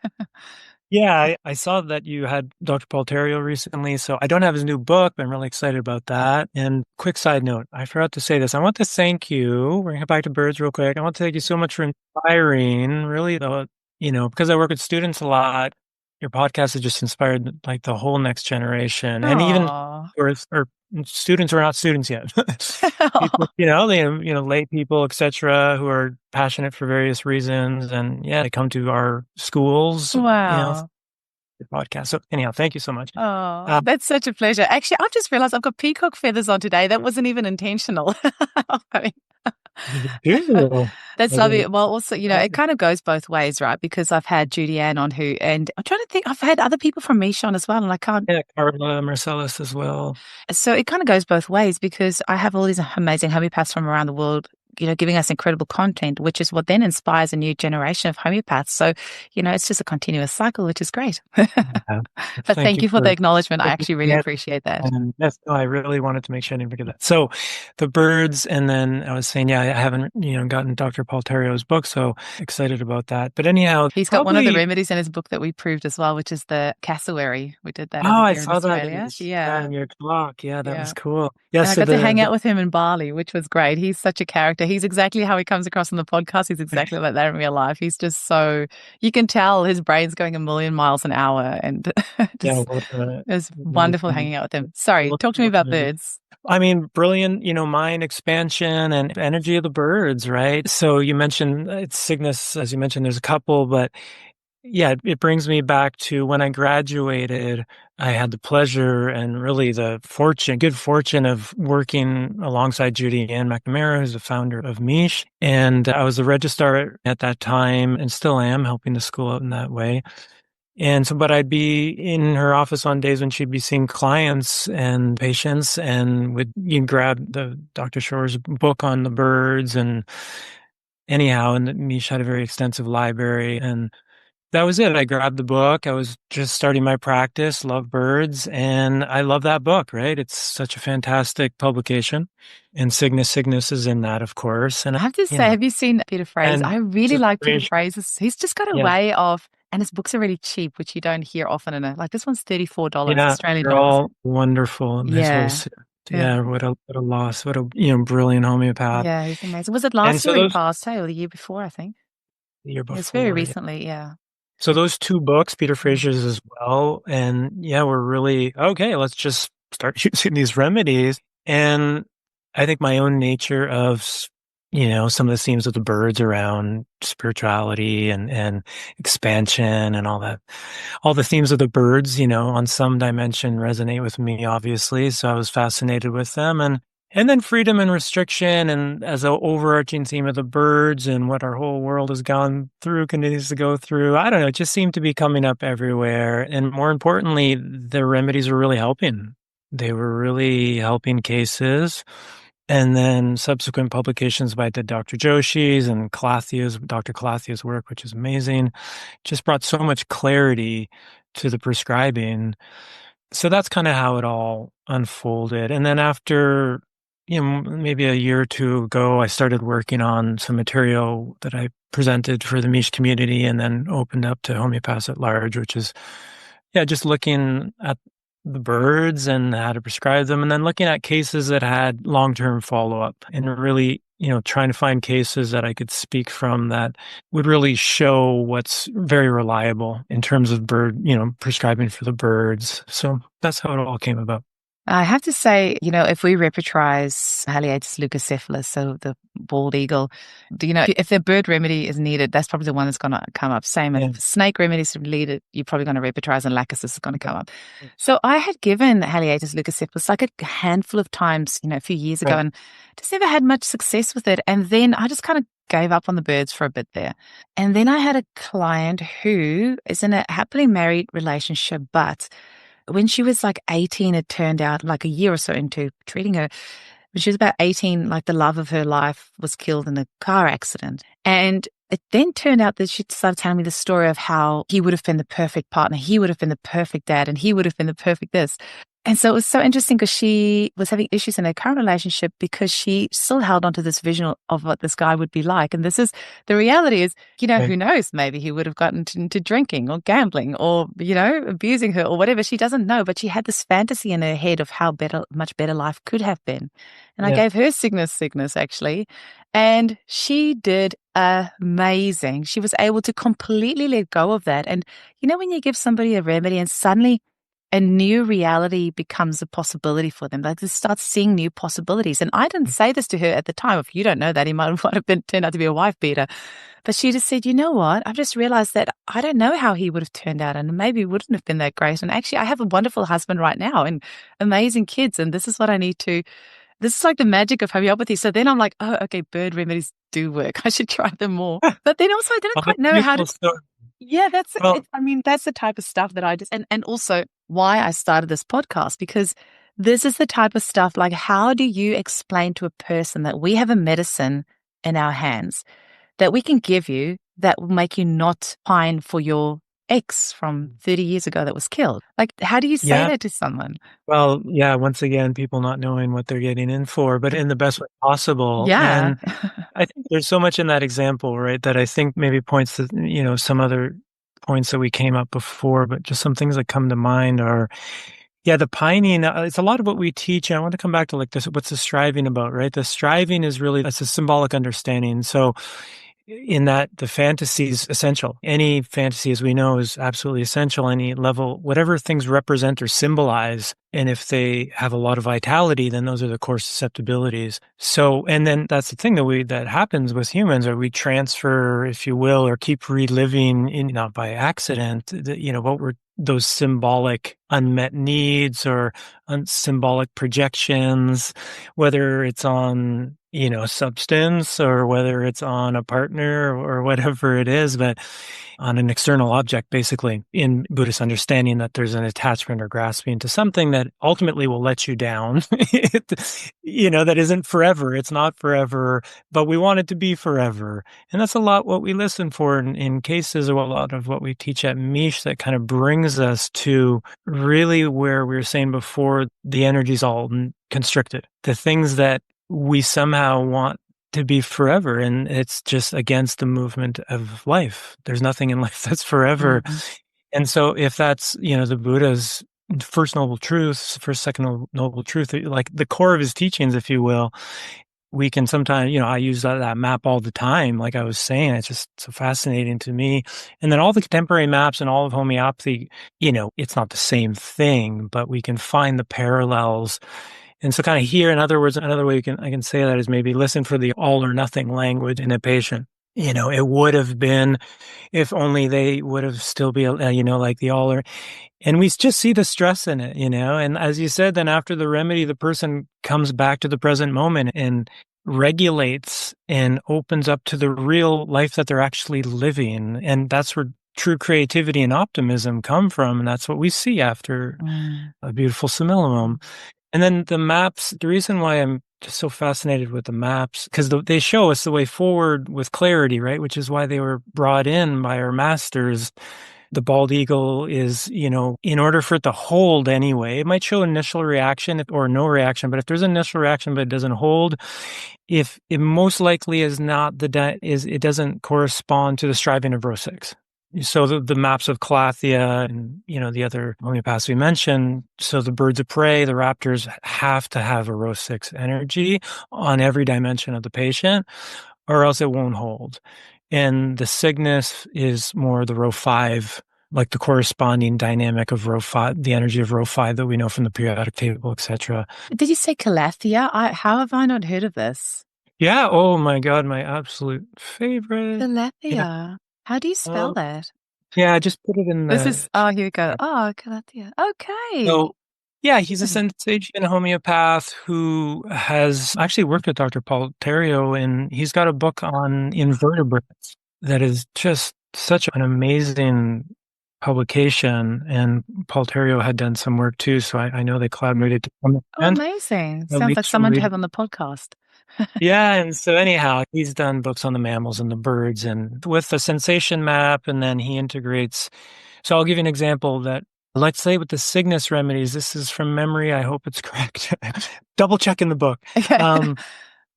Yeah, I saw that you had Dr. Paul Terrio recently, so I don't have his new book, but I'm really excited about that. And quick side note, I forgot to say this. I want to thank you. We're going to get back to birds real quick. I want to thank you so much for inspiring, really, because I work with students a lot. Your podcast has just inspired like the whole next generation, and even or students who are not students yet. People, lay people, etc., who are passionate for various reasons, and they come to our schools. Wow. The podcast. So anyhow, thank you so much. Oh, that's such a pleasure. Actually, I've just realized I've got peacock feathers on today. That wasn't even intentional. That's lovely. Well, also, it kind of goes both ways, right? Because I've had Judy Ann on and I'm trying to think, I've had other people from Mish on as well, and I can't. Yeah, Carla Marcellus as well. So it kind of goes both ways because I have all these amazing homeopaths from around the world, giving us incredible content, which is what then inspires a new generation of homeopaths. So, it's just a continuous cycle, which is great. But thank you for the acknowledgement. I actually really appreciate that. Yes, I really wanted to make sure I didn't forget that. So the birds, and then I was saying, I haven't, gotten Dr. Paul Terrio's book, so excited about that. But anyhow, he's got one of the remedies in his book that we proved as well, which is the cassowary. We did that. I here saw in Australia. that in your talk. Yeah, that was cool. Yes, and I got to hang out with him in Bali, which was great. He's such a character. He's exactly how he comes across on the podcast. He's exactly like that in real life. He's just so, you can tell his brain's going a million miles an hour, and it was wonderful hanging out with him. Sorry, talk to me about birds. I mean, brilliant, mind expansion and energy of the birds, right? So you mentioned it's Cygnus, as you mentioned, there's a couple, but yeah, it brings me back to when I graduated. I had the pleasure and really the good fortune of working alongside Judy Ann McNamara, who's the founder of Mish. And I was a registrar at that time and still am, helping the school out in that way. And so, but I'd be in her office on days when she'd be seeing clients and patients, and you'd grab the Dr. Shore's book on the birds. And anyhow, and Mish had a very extensive library, and that was it. I grabbed the book. I was just starting my practice, love birds, and I love that book, right? It's such a fantastic publication. And Cygnus is in that, of course. And I have to say, have you seen Peter Fraser? I really like Peter Fraser. He's just got a way of, and his books are really cheap, which you don't hear often like this one's $34 Australian they're dollars. all wonderful. Yeah, what a loss. What a brilliant homeopath. Yeah, he's amazing. Was it last year he passed, or the year before, I think? The year before. It's very recently, yeah. So those two books, Peter Fraser's as well, and we're really, okay, let's just start using these remedies. And I think my own nature of, some of the themes of the birds around spirituality and expansion and all that, all the themes of the birds, on some dimension resonate with me, obviously. So I was fascinated with them. And then freedom and restriction, and as an overarching theme of the birds and what our whole world has gone through, continues to go through. I don't know, it just seemed to be coming up everywhere. And more importantly, the remedies were really helping. They were really helping cases. And then subsequent publications by Dr. Joshi's and Dr. Calathia's work, which is amazing, just brought so much clarity to the prescribing. So that's kind of how it all unfolded. And then after, maybe a year or two ago, I started working on some material that I presented for the Mish community and then opened up to homeopaths at large, which is, just looking at the birds and how to prescribe them, and then looking at cases that had long-term follow-up and really, trying to find cases that I could speak from that would really show what's very reliable in terms of prescribing for the birds. So that's how it all came about. I have to say, if we repertorize Haliaetus leucocephalus, so the bald eagle, if the bird remedy is needed, that's probably the one that's going to come up. Same if snake remedies are needed, you're probably going to repertorize and Lachesis is going to come up. So I had given Haliaetus leucocephalus like a handful of times, a few years ago, and just never had much success with it. And then I just kind of gave up on the birds for a bit there. And then I had a client who is in a happily married relationship, but when she was like 18, it turned out like a year or so into treating her, when she was about 18, like the love of her life was killed in a car accident. And it then turned out that she started telling me the story of how he would have been the perfect partner. He would have been the perfect dad and he would have been the perfect this. And so it was so interesting because she was having issues in her current relationship because she still held on to this vision of what this guy would be like. And the reality is, who knows, maybe he would have gotten into drinking or gambling or, abusing her or whatever. She doesn't know, but she had this fantasy in her head of how much better life could have been. And I gave her Cygnus actually. And she did amazing. She was able to completely let go of that. And, when you give somebody a remedy and suddenly a new reality becomes a possibility for them. Like they start seeing new possibilities. And I didn't say this to her at the time. If you don't know that, he might have turned out to be a wife beater. But she just said, you know what? I've just realized that I don't know how he would have turned out and maybe it wouldn't have been that great. And actually, I have a wonderful husband right now and amazing kids. And this is what I need to. This is like the magic of homeopathy. So then I'm like, oh, okay, bird remedies do work. I should try them more. But then also I didn't quite know how to. Yeah, that's it. I mean, that's the type of stuff that I just, and also why I started this podcast, because this is the type of stuff like, how do you explain to a person that we have a medicine in our hands that we can give you that will make you not pine for your ex from 30 years ago that was killed? Like, how do you say that to someone? Well, once again, people not knowing what they're getting in for, but in the best way possible. Yeah. And I think there's so much in that example, right, that I think maybe points to, some other points that we came up before, but just some things that come to mind are, the pining, it's a lot of what we teach. And I want to come back to like this, what's the striving about, right? The striving is really, that's a symbolic understanding. So in that the fantasy is essential. Any fantasy, as we know, is absolutely essential. Any level, whatever things represent or symbolize, and if they have a lot of vitality, then those are the core susceptibilities. So, and then that's the thing that happens with humans, or we transfer, if you will, or keep reliving, not by accident, what were those symbolic unmet needs or symbolic projections, whether it's on substance or whether it's on a partner or whatever it is, but on an external object, basically, in Buddhist understanding that there's an attachment or grasping to something that ultimately will let you down, that isn't forever. It's not forever, but we want it to be forever. And that's a lot what we listen for in cases, or a lot of what we teach at Mish that kind of brings us to really where we were saying before, the energy's all constricted. The things that we somehow want to be forever, and it's just against the movement of life. There's nothing in life that's forever. Mm-hmm. And so if that's, the Buddha's first second noble truth, like the core of his teachings, if you will, we can sometimes, I use that map all the time. Like I was saying, it's just so fascinating to me. And then all the contemporary maps and all of homeopathy, it's not the same thing, but we can find the parallels. And so kind of here, in other words, another way I can say that is maybe listen for the all or nothing language in a patient. It would have been if only they would have still be, like the all or, and we just see the stress in it, and as you said, then after the remedy, the person comes back to the present moment and regulates and opens up to the real life that they're actually living. And that's where true creativity and optimism come from. And that's what we see after a beautiful simillimum. And then the maps, the reason why I'm just so fascinated with the maps, because they show us the way forward with clarity, right? Which is why they were brought in by our masters. The bald eagle is, in order for it to hold anyway, it might show initial reaction or no reaction, but if there's an initial reaction but it doesn't hold, if it most likely is not it doesn't correspond to the striving of row 6. So the maps of Calathea and, the other homeopaths we mentioned. So the birds of prey, the raptors have to have a row 6 energy on every dimension of the patient, or else it won't hold. And the Cygnus is more the row 5, like the corresponding dynamic of row 5, the energy of row 5 that we know from the periodic table, etc. Did you say Calathea? How have I not heard of this? Yeah. Oh my God, my absolute favorite. Calathea. Yeah. How do you spell that? Yeah, I just put it in the. This is, here we go. Oh, Calathea. Okay. So, yeah, he's a Sensation homeopath who has actually worked with Dr. Paul Terrio, and he's got a book on invertebrates that is just such an amazing publication. And Paul Terrio had done some work too, so I know they collaborated to some extent. Amazing. Sounds like someone to have on the podcast. Yeah, and so anyhow, he's done books on the mammals and the birds and with the sensation map, and then he integrates. So I'll give you an example that, let's say with the Cygnus remedies, this is from memory, I hope it's correct. Double check in the book. Okay.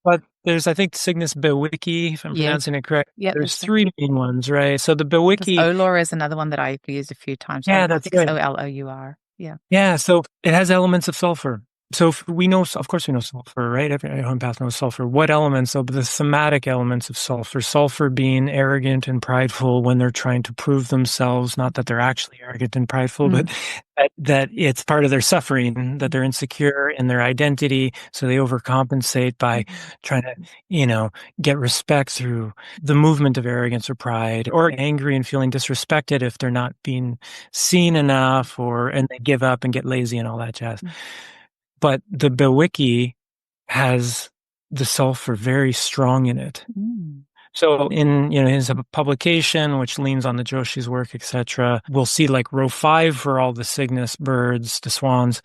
But there's, I think, Cygnus Bewicki, if I'm pronouncing it correct. Yep, there's 3 main ones, right? So the Bewicki. Olor is another one that I used a few times. Yeah, that's right. Olour. Yeah. Yeah, so it has elements of sulfur. So we know, of course we know sulfur, right? Every homeopath knows sulfur. What elements? So the somatic elements of sulfur. Sulfur being arrogant and prideful when they're trying to prove themselves, not that they're actually arrogant and prideful, but that it's part of their suffering, that they're insecure in their identity. So they overcompensate by trying to, get respect through the movement of arrogance or pride, or angry and feeling disrespected if they're not being seen enough, and they give up and get lazy and all that jazz. But the Bewicki has the sulfur very strong in it. So in his publication, which leans on the Joshi's work, etc., we'll see like row 5 for all the Cygnus birds, the swans.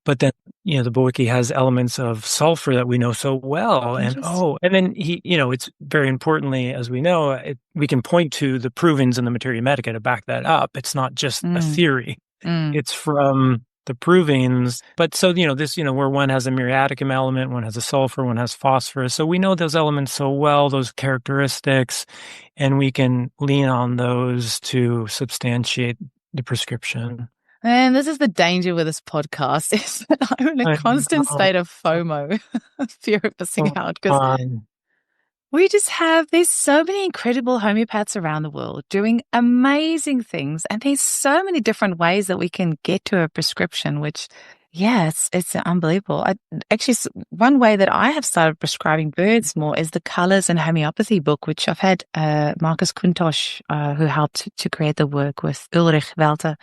But then the Bewicki has elements of sulfur that we know so well, and then he, it's very importantly, as we know, we can point to the provings in the Materia Medica to back that up. It's not just a theory; it's from the provings. But so, this, where one has a muriaticum element, one has a sulfur, one has phosphorus. So we know those elements so well, those characteristics, and we can lean on those to substantiate the prescription. And this is the danger with this podcast, is that I'm in a constant state of FOMO, fear of missing out, because there's so many incredible homeopaths around the world doing amazing things. And there's so many different ways that we can get to a prescription, which, it's unbelievable. Actually, one way that I have started prescribing birds more is the Colors and Homeopathy book, which I've had Marcus Kuntosh, who helped to create the work with Ulrich Welter.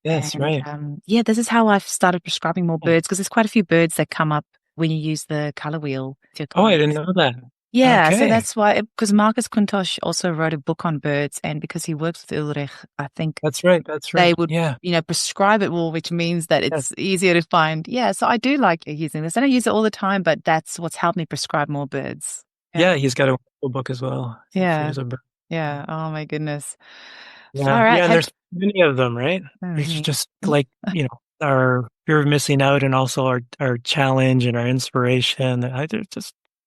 Yes, right. This is how I've started prescribing more birds, because there's quite a few birds that come up when you use the color wheel. Oh, I didn't know that. Yeah, so that's why, because Marcus Kuntosh also wrote a book on birds, and because he works with Ulrich, I think that's right. They would, prescribe it more, which means that it's easier to find. Yeah, so I do like using this. I don't use it all the time, but that's what's helped me prescribe more birds. Yeah, he's got a wonderful book as well. Yeah. Oh my goodness. Yeah, all right. And there's many of them, right? It's just like, our fear of missing out, and also our challenge and our inspiration.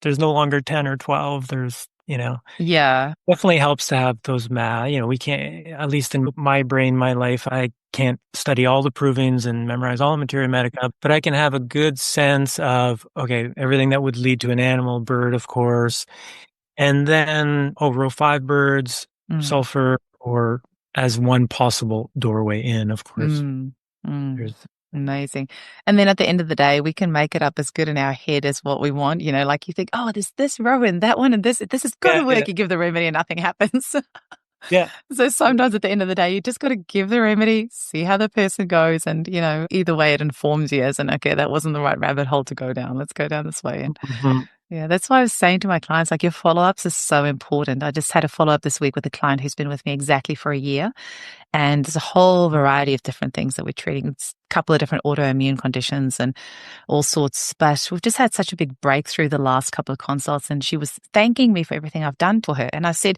There's no longer 10 or 12. There's, definitely helps to have those we can't, at least in my brain, my life, I can't study all the provings and memorize all the Materia Medica, but I can have a good sense of, everything that would lead to an animal, bird, of course. And then row 5 birds, sulfur, or as one possible doorway in, of course. Amazing. And then at the end of the day, we can make it up as good in our head as what we want. Like you think, there's this row and that one, and this is got to work. Yeah. You give the remedy and nothing happens. Yeah. So sometimes at the end of the day, you just got to give the remedy, see how the person goes. And, either way it informs you as that wasn't the right rabbit hole to go down. Let's go down this way. And that's why I was saying to my clients, your follow-ups is so important. I just had a follow-up this week with a client who's been with me exactly for a year. And there's a whole variety of different things that we're treating. It's a couple of different autoimmune conditions and all sorts. But we've just had such a big breakthrough the last couple of consults. And she was thanking me for everything I've done for her. And I said,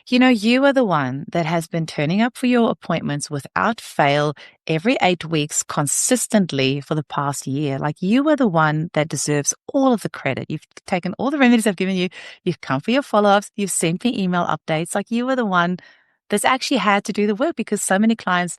you are the one that has been turning up for your appointments without fail every 8 weeks consistently for the past year. You are the one that deserves all of the credit. You've taken all the remedies I've given you. You've come for your follow-ups. You've sent me email updates. You are the one that's actually had to do the work, because so many clients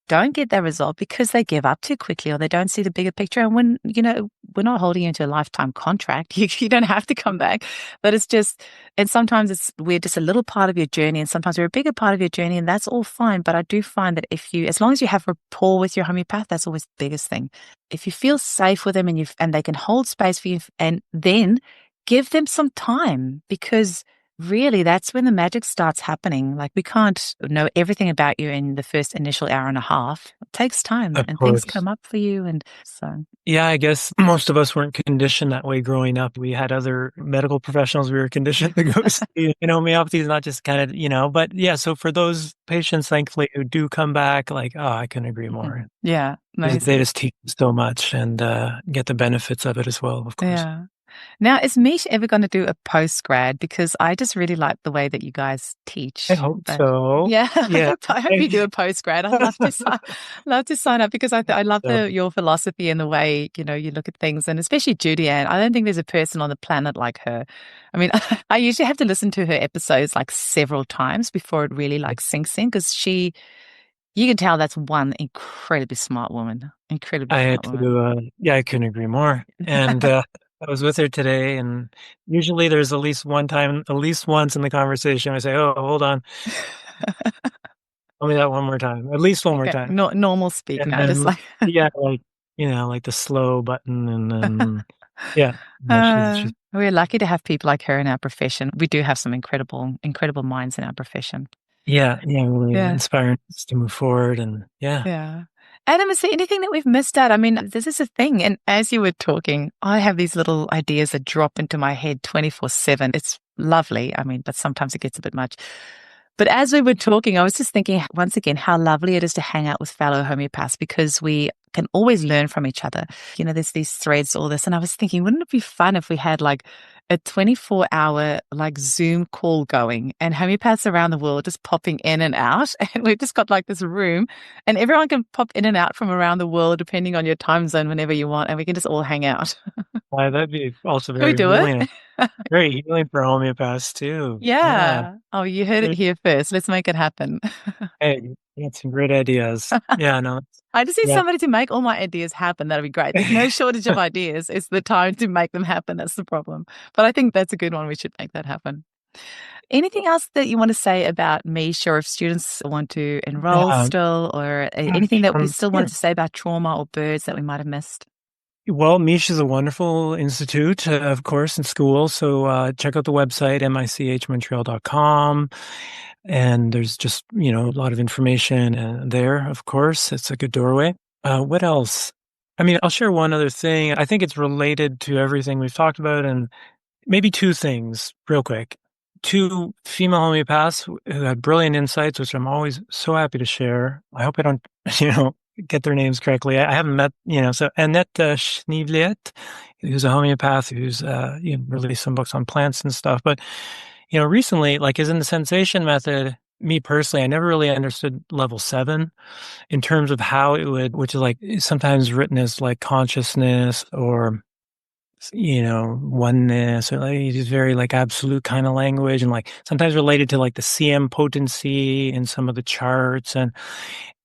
don't get that result because they give up too quickly or they don't see the bigger picture. And when, we're not holding you into a lifetime contract. You don't have to come back. But it's just, and sometimes we're just a little part of your journey, and sometimes we're a bigger part of your journey, and that's all fine. But I do find that as long as you have rapport with your homeopath, that's always the biggest thing. If you feel safe with them and they can hold space for you, and then give them some time, because really, that's when the magic starts happening. Like, we can't know everything about you in the first initial hour and a half. It takes time, Of and course. things come up for you. And so, yeah, I guess most of us weren't conditioned that way growing up. We had other medical professionals we were conditioned to go see. Homeopathy is not just kind of, but yeah. So for those patients, thankfully, who do come back, like, oh, I couldn't agree more. Yeah, amazing. They just teach so much and get the benefits of it as well, of course. Yeah. Now, is Mish ever going to do a post-grad? Because I just really like the way that you guys teach. I hope so. Yeah. Yeah. I hope you do a post-grad. I'd love to sign up, because I love your philosophy and the way, you look at things, and especially Judy Ann. I don't think there's a person on the planet like her. I mean, I usually have to listen to her episodes like several times before it really like sinks in, because you can tell that's one incredibly smart woman. I couldn't agree more. And I was with her today, and usually there's at least once in the conversation, I say, "Oh, hold on. Tell me that one more time. At least one more time." Not normal speak And now, just like yeah, like the slow button, and then yeah. She's we're lucky to have people like her in our profession. We do have some incredible minds in our profession. Really inspiring us to move forward, and yeah. Adam, is there anything that we've missed out? I mean, this is a thing. And as you were talking, I have these little ideas that drop into my head 24/7. It's lovely. I mean, but sometimes it gets a bit much. But as we were talking, I was just thinking once again how lovely it is to hang out with fellow homeopaths, because we can always learn from each other. There's these threads, all this. And I was thinking, wouldn't it be fun if we had like a 24-hour like Zoom call going, and homeopaths around the world just popping in and out? And we've just got like this room, and everyone can pop in and out from around the world depending on your time zone whenever you want, and we can just all hang out. That'd be also very healing. Very healing for homeopaths too. Yeah. Oh, you heard it here first. Let's make it happen. Hey, you had some great ideas. Yeah, no. I just need somebody to make all my ideas happen. That'd be great. There's no shortage of ideas. It's the time to make them happen. That's the problem. But I think that's a good one. We should make that happen. Anything else that you want to say about Mish, or if students want to enroll still, or anything that we still wanted to say about trauma or birds that we might have missed? Well, Mish is a wonderful institute, of course, in school. So check out the website, michmontreal.com. And there's just, a lot of information there, of course. It's a good doorway. What else? I mean, I'll share one other thing. I think it's related to everything we've talked about, and maybe two things real quick. Two female homeopaths who had brilliant insights, which I'm always so happy to share. I hope I don't, get their names correctly. I haven't met, so Annette Schneevliet, who's a homeopath, who's released some books on plants and stuff. But, recently, like as in the sensation method, me personally, I never really understood level 7 in terms of how it would, which is like sometimes written as like consciousness or, oneness, or like just very like absolute kind of language, and like sometimes related to like the CM potency in some of the charts. And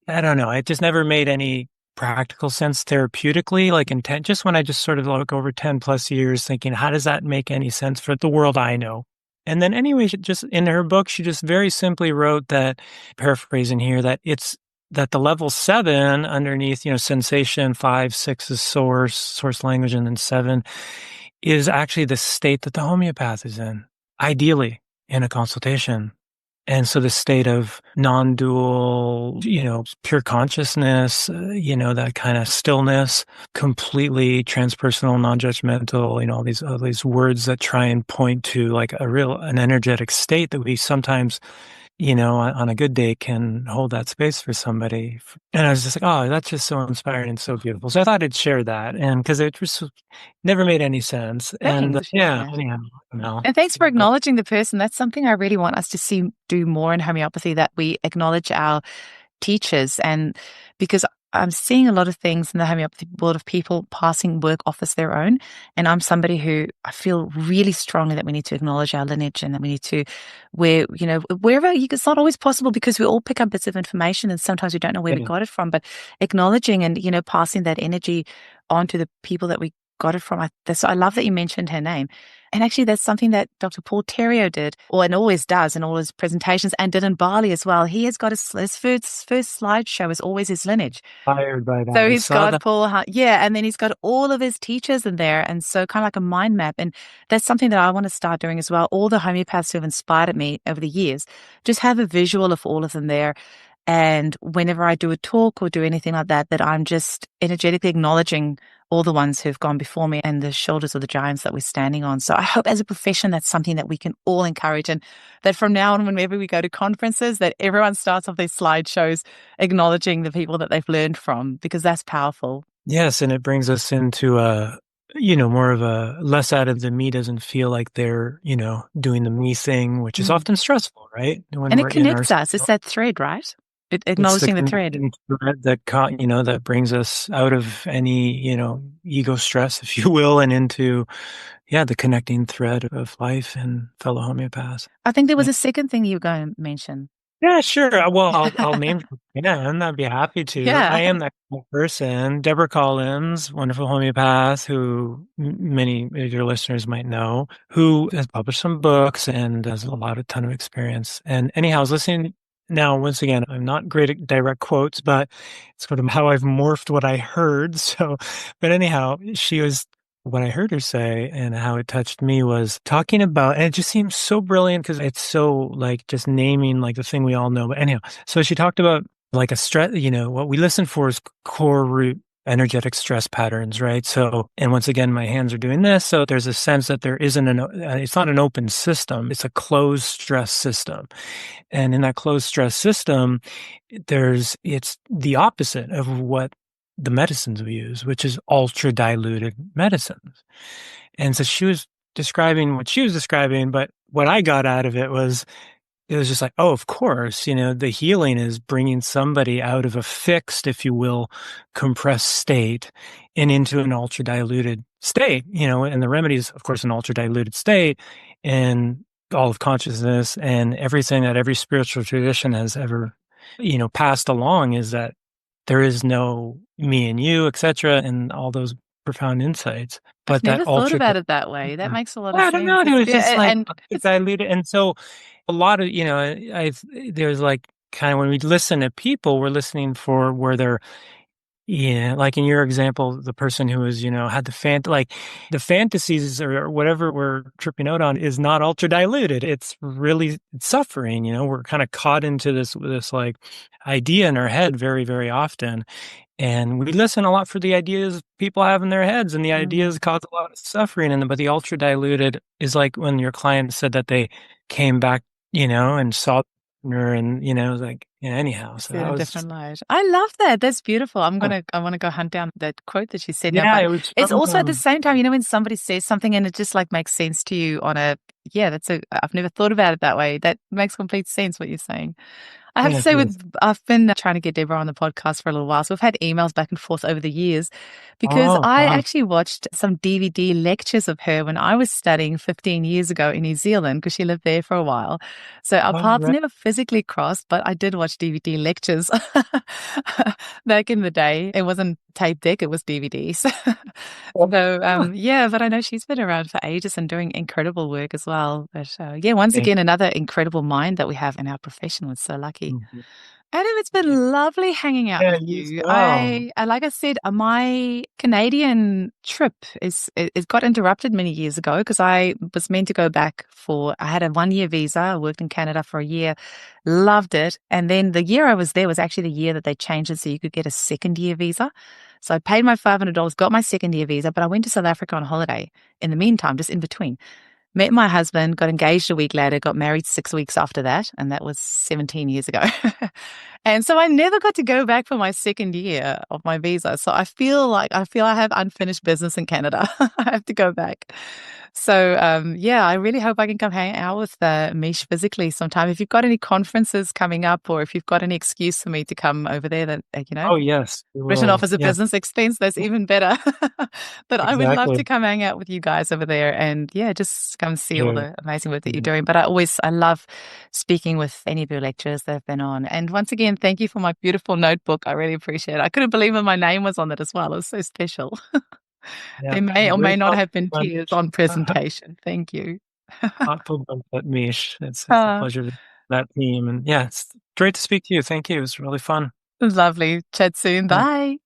I don't know. It just never made any practical sense therapeutically, like intent. Just when I just sort of look over 10 plus years thinking, how does that make any sense for the world I know? And then anyway, she just in her book, she just very simply wrote that, paraphrasing here, that the level 7 underneath, sensation, 5, 6 is source language, and then 7 is actually the state that the homeopath is in, ideally in a consultation. And so the state of non-dual, pure consciousness, that kind of stillness, completely transpersonal, non-judgmental, all these words that try and point to like an energetic state that we sometimes, on a good day can hold that space for somebody. And I was just like, oh, that's just so inspiring and so beautiful. So I thought I'd share that. And because it just never made any sense. Thanks. And thanks for acknowledging the person. That's something I really want us to do more in homeopathy, that we acknowledge our teachers. And because I'm seeing a lot of things in the homeopathy world of people passing work off as their own. And I'm somebody who I feel really strongly that we need to acknowledge our lineage and that we need to, wherever it's not always possible because we all pick up bits of information and sometimes we don't know where we got it from, but acknowledging and, passing that energy on to the people that we got it from. So I love that you mentioned her name. And actually, that's something that Dr. Paul Terrio did, and always does in all his presentations, and did in Bali as well. He has got his first slideshow is always his lineage. Inspired by that. So he's got Paul, and then he's got all of his teachers in there, and so kind of like a mind map. And that's something that I want to start doing as well. All the homeopaths who have inspired me over the years, just have a visual of all of them there. And whenever I do a talk or do anything like that, that I'm just energetically acknowledging all the ones who've gone before me and the shoulders of the giants that we're standing on. So I hope as a profession, that's something that we can all encourage, and that from now on, whenever we go to conferences, that everyone starts off their slideshows acknowledging the people that they've learned from, because that's powerful. Yes, and it brings us into more of a less out of the me doesn't feel like they're, doing the me thing, which is often stressful, right? And it connects us. It's that thread, right? Acknowledging the thread that brings us out of any ego stress, if you will, and into the connecting thread of life and fellow homeopaths. I think there was a second thing you were going to mention. Yeah, sure. Well, I'll name and I'd be happy to. Yeah. I am that kind of person. Deborah Collins, wonderful homeopath who many of your listeners might know, who has published some books and has a ton of experience. And anyhow, I was listening. Now, once again, I'm not great at direct quotes, but it's sort of how I've morphed what I heard. So, but anyhow, what I heard her say and how it touched me was talking about, and it just seems so brilliant because it's so like just naming like the thing we all know. But anyhow, so she talked about like a stress, what we listen for is core root energetic stress patterns, right? So, and once again, my hands are doing this. So there's a sense that there isn't it's not an open system. It's a closed stress system. And in that closed stress system, it's the opposite of what the medicines we use, which is ultra diluted medicines. And so she was describing what she was describing, but what I got out of it was just like, oh, of course, the healing is bringing somebody out of a fixed, if you will, compressed state and into an ultra diluted state, and the remedies, of course, an ultra diluted state, and all of consciousness and everything that every spiritual tradition has ever, passed along is that there is no me and you, etc., and all those profound insights. But I've never thought about it that way. That makes a lot of sense. I don't know. It was just like diluted, and so a lot of there's like kind of when we listen to people, we're listening for where they're. Yeah, like in your example, the person who was, had the fantasies or whatever we're tripping out on is not ultra diluted. It's really suffering. We're kind of caught into this like idea in our head very, very often. And we listen a lot for the ideas people have in their heads, and the ideas cause a lot of suffering. But the ultra diluted is like when your client said that they came back, and saw her, and like anyhow. So that was a different light. I love that. That's beautiful. I want to go hunt down that quote that she said. Yeah, it's also at the same time, when somebody says something and it just like makes sense to you on a I've never thought about it that way. That makes complete sense what you're saying. I have to say, I've been trying to get Deborah on the podcast for a little while. So we've had emails back and forth over the years because I actually watched some DVD lectures of her when I was studying 15 years ago in New Zealand because she lived there for a while. So our paths never physically crossed, but I did watch DVD lectures back in the day. It wasn't tape deck, it was DVDs. But I know she's been around for ages and doing incredible work as well. But once again, another incredible mind that we have in our profession. We're so lucky. Mm-hmm. Adam, it's been lovely hanging out with you. I like I said, my Canadian trip it got interrupted many years ago because I was meant to go back I had a 1-year visa. I worked in Canada for a year, loved it. And then the year I was there was actually the year that they changed it so you could get a 2nd-year visa. So I paid my $500, got my 2nd-year visa, but I went to South Africa on holiday in the meantime, just in between. Met my husband, got engaged a week later, got married 6 weeks after that, and that was 17 years ago. And so I never got to go back for my second year of my visa. So I feel I have unfinished business in Canada. I have to go back. So yeah, I really hope I can come hang out with Mish physically sometime. If you've got any conferences coming up, or if you've got any excuse for me to come over there, that Oh, yes, we written will. off as a Yeah, business expense, that's even better. But I would love to exactly. come hang out with you guys over there and yeah, just come see all Yeah. the amazing work that you're Yeah. doing. But I love speaking with any of your lecturers that have been on. And once again, thank you for my beautiful notebook. I really appreciate it. I couldn't believe that my name was on it as well. It was so special. Yeah. There may or may Great not talking have been to tears on presentation. Thank you. thoughtful bunch at Mish. It's a Ah, pleasure to that team. And yeah, it's great to speak to you. Thank you. It was really fun. lovely. Chat soon. Uh, Bye.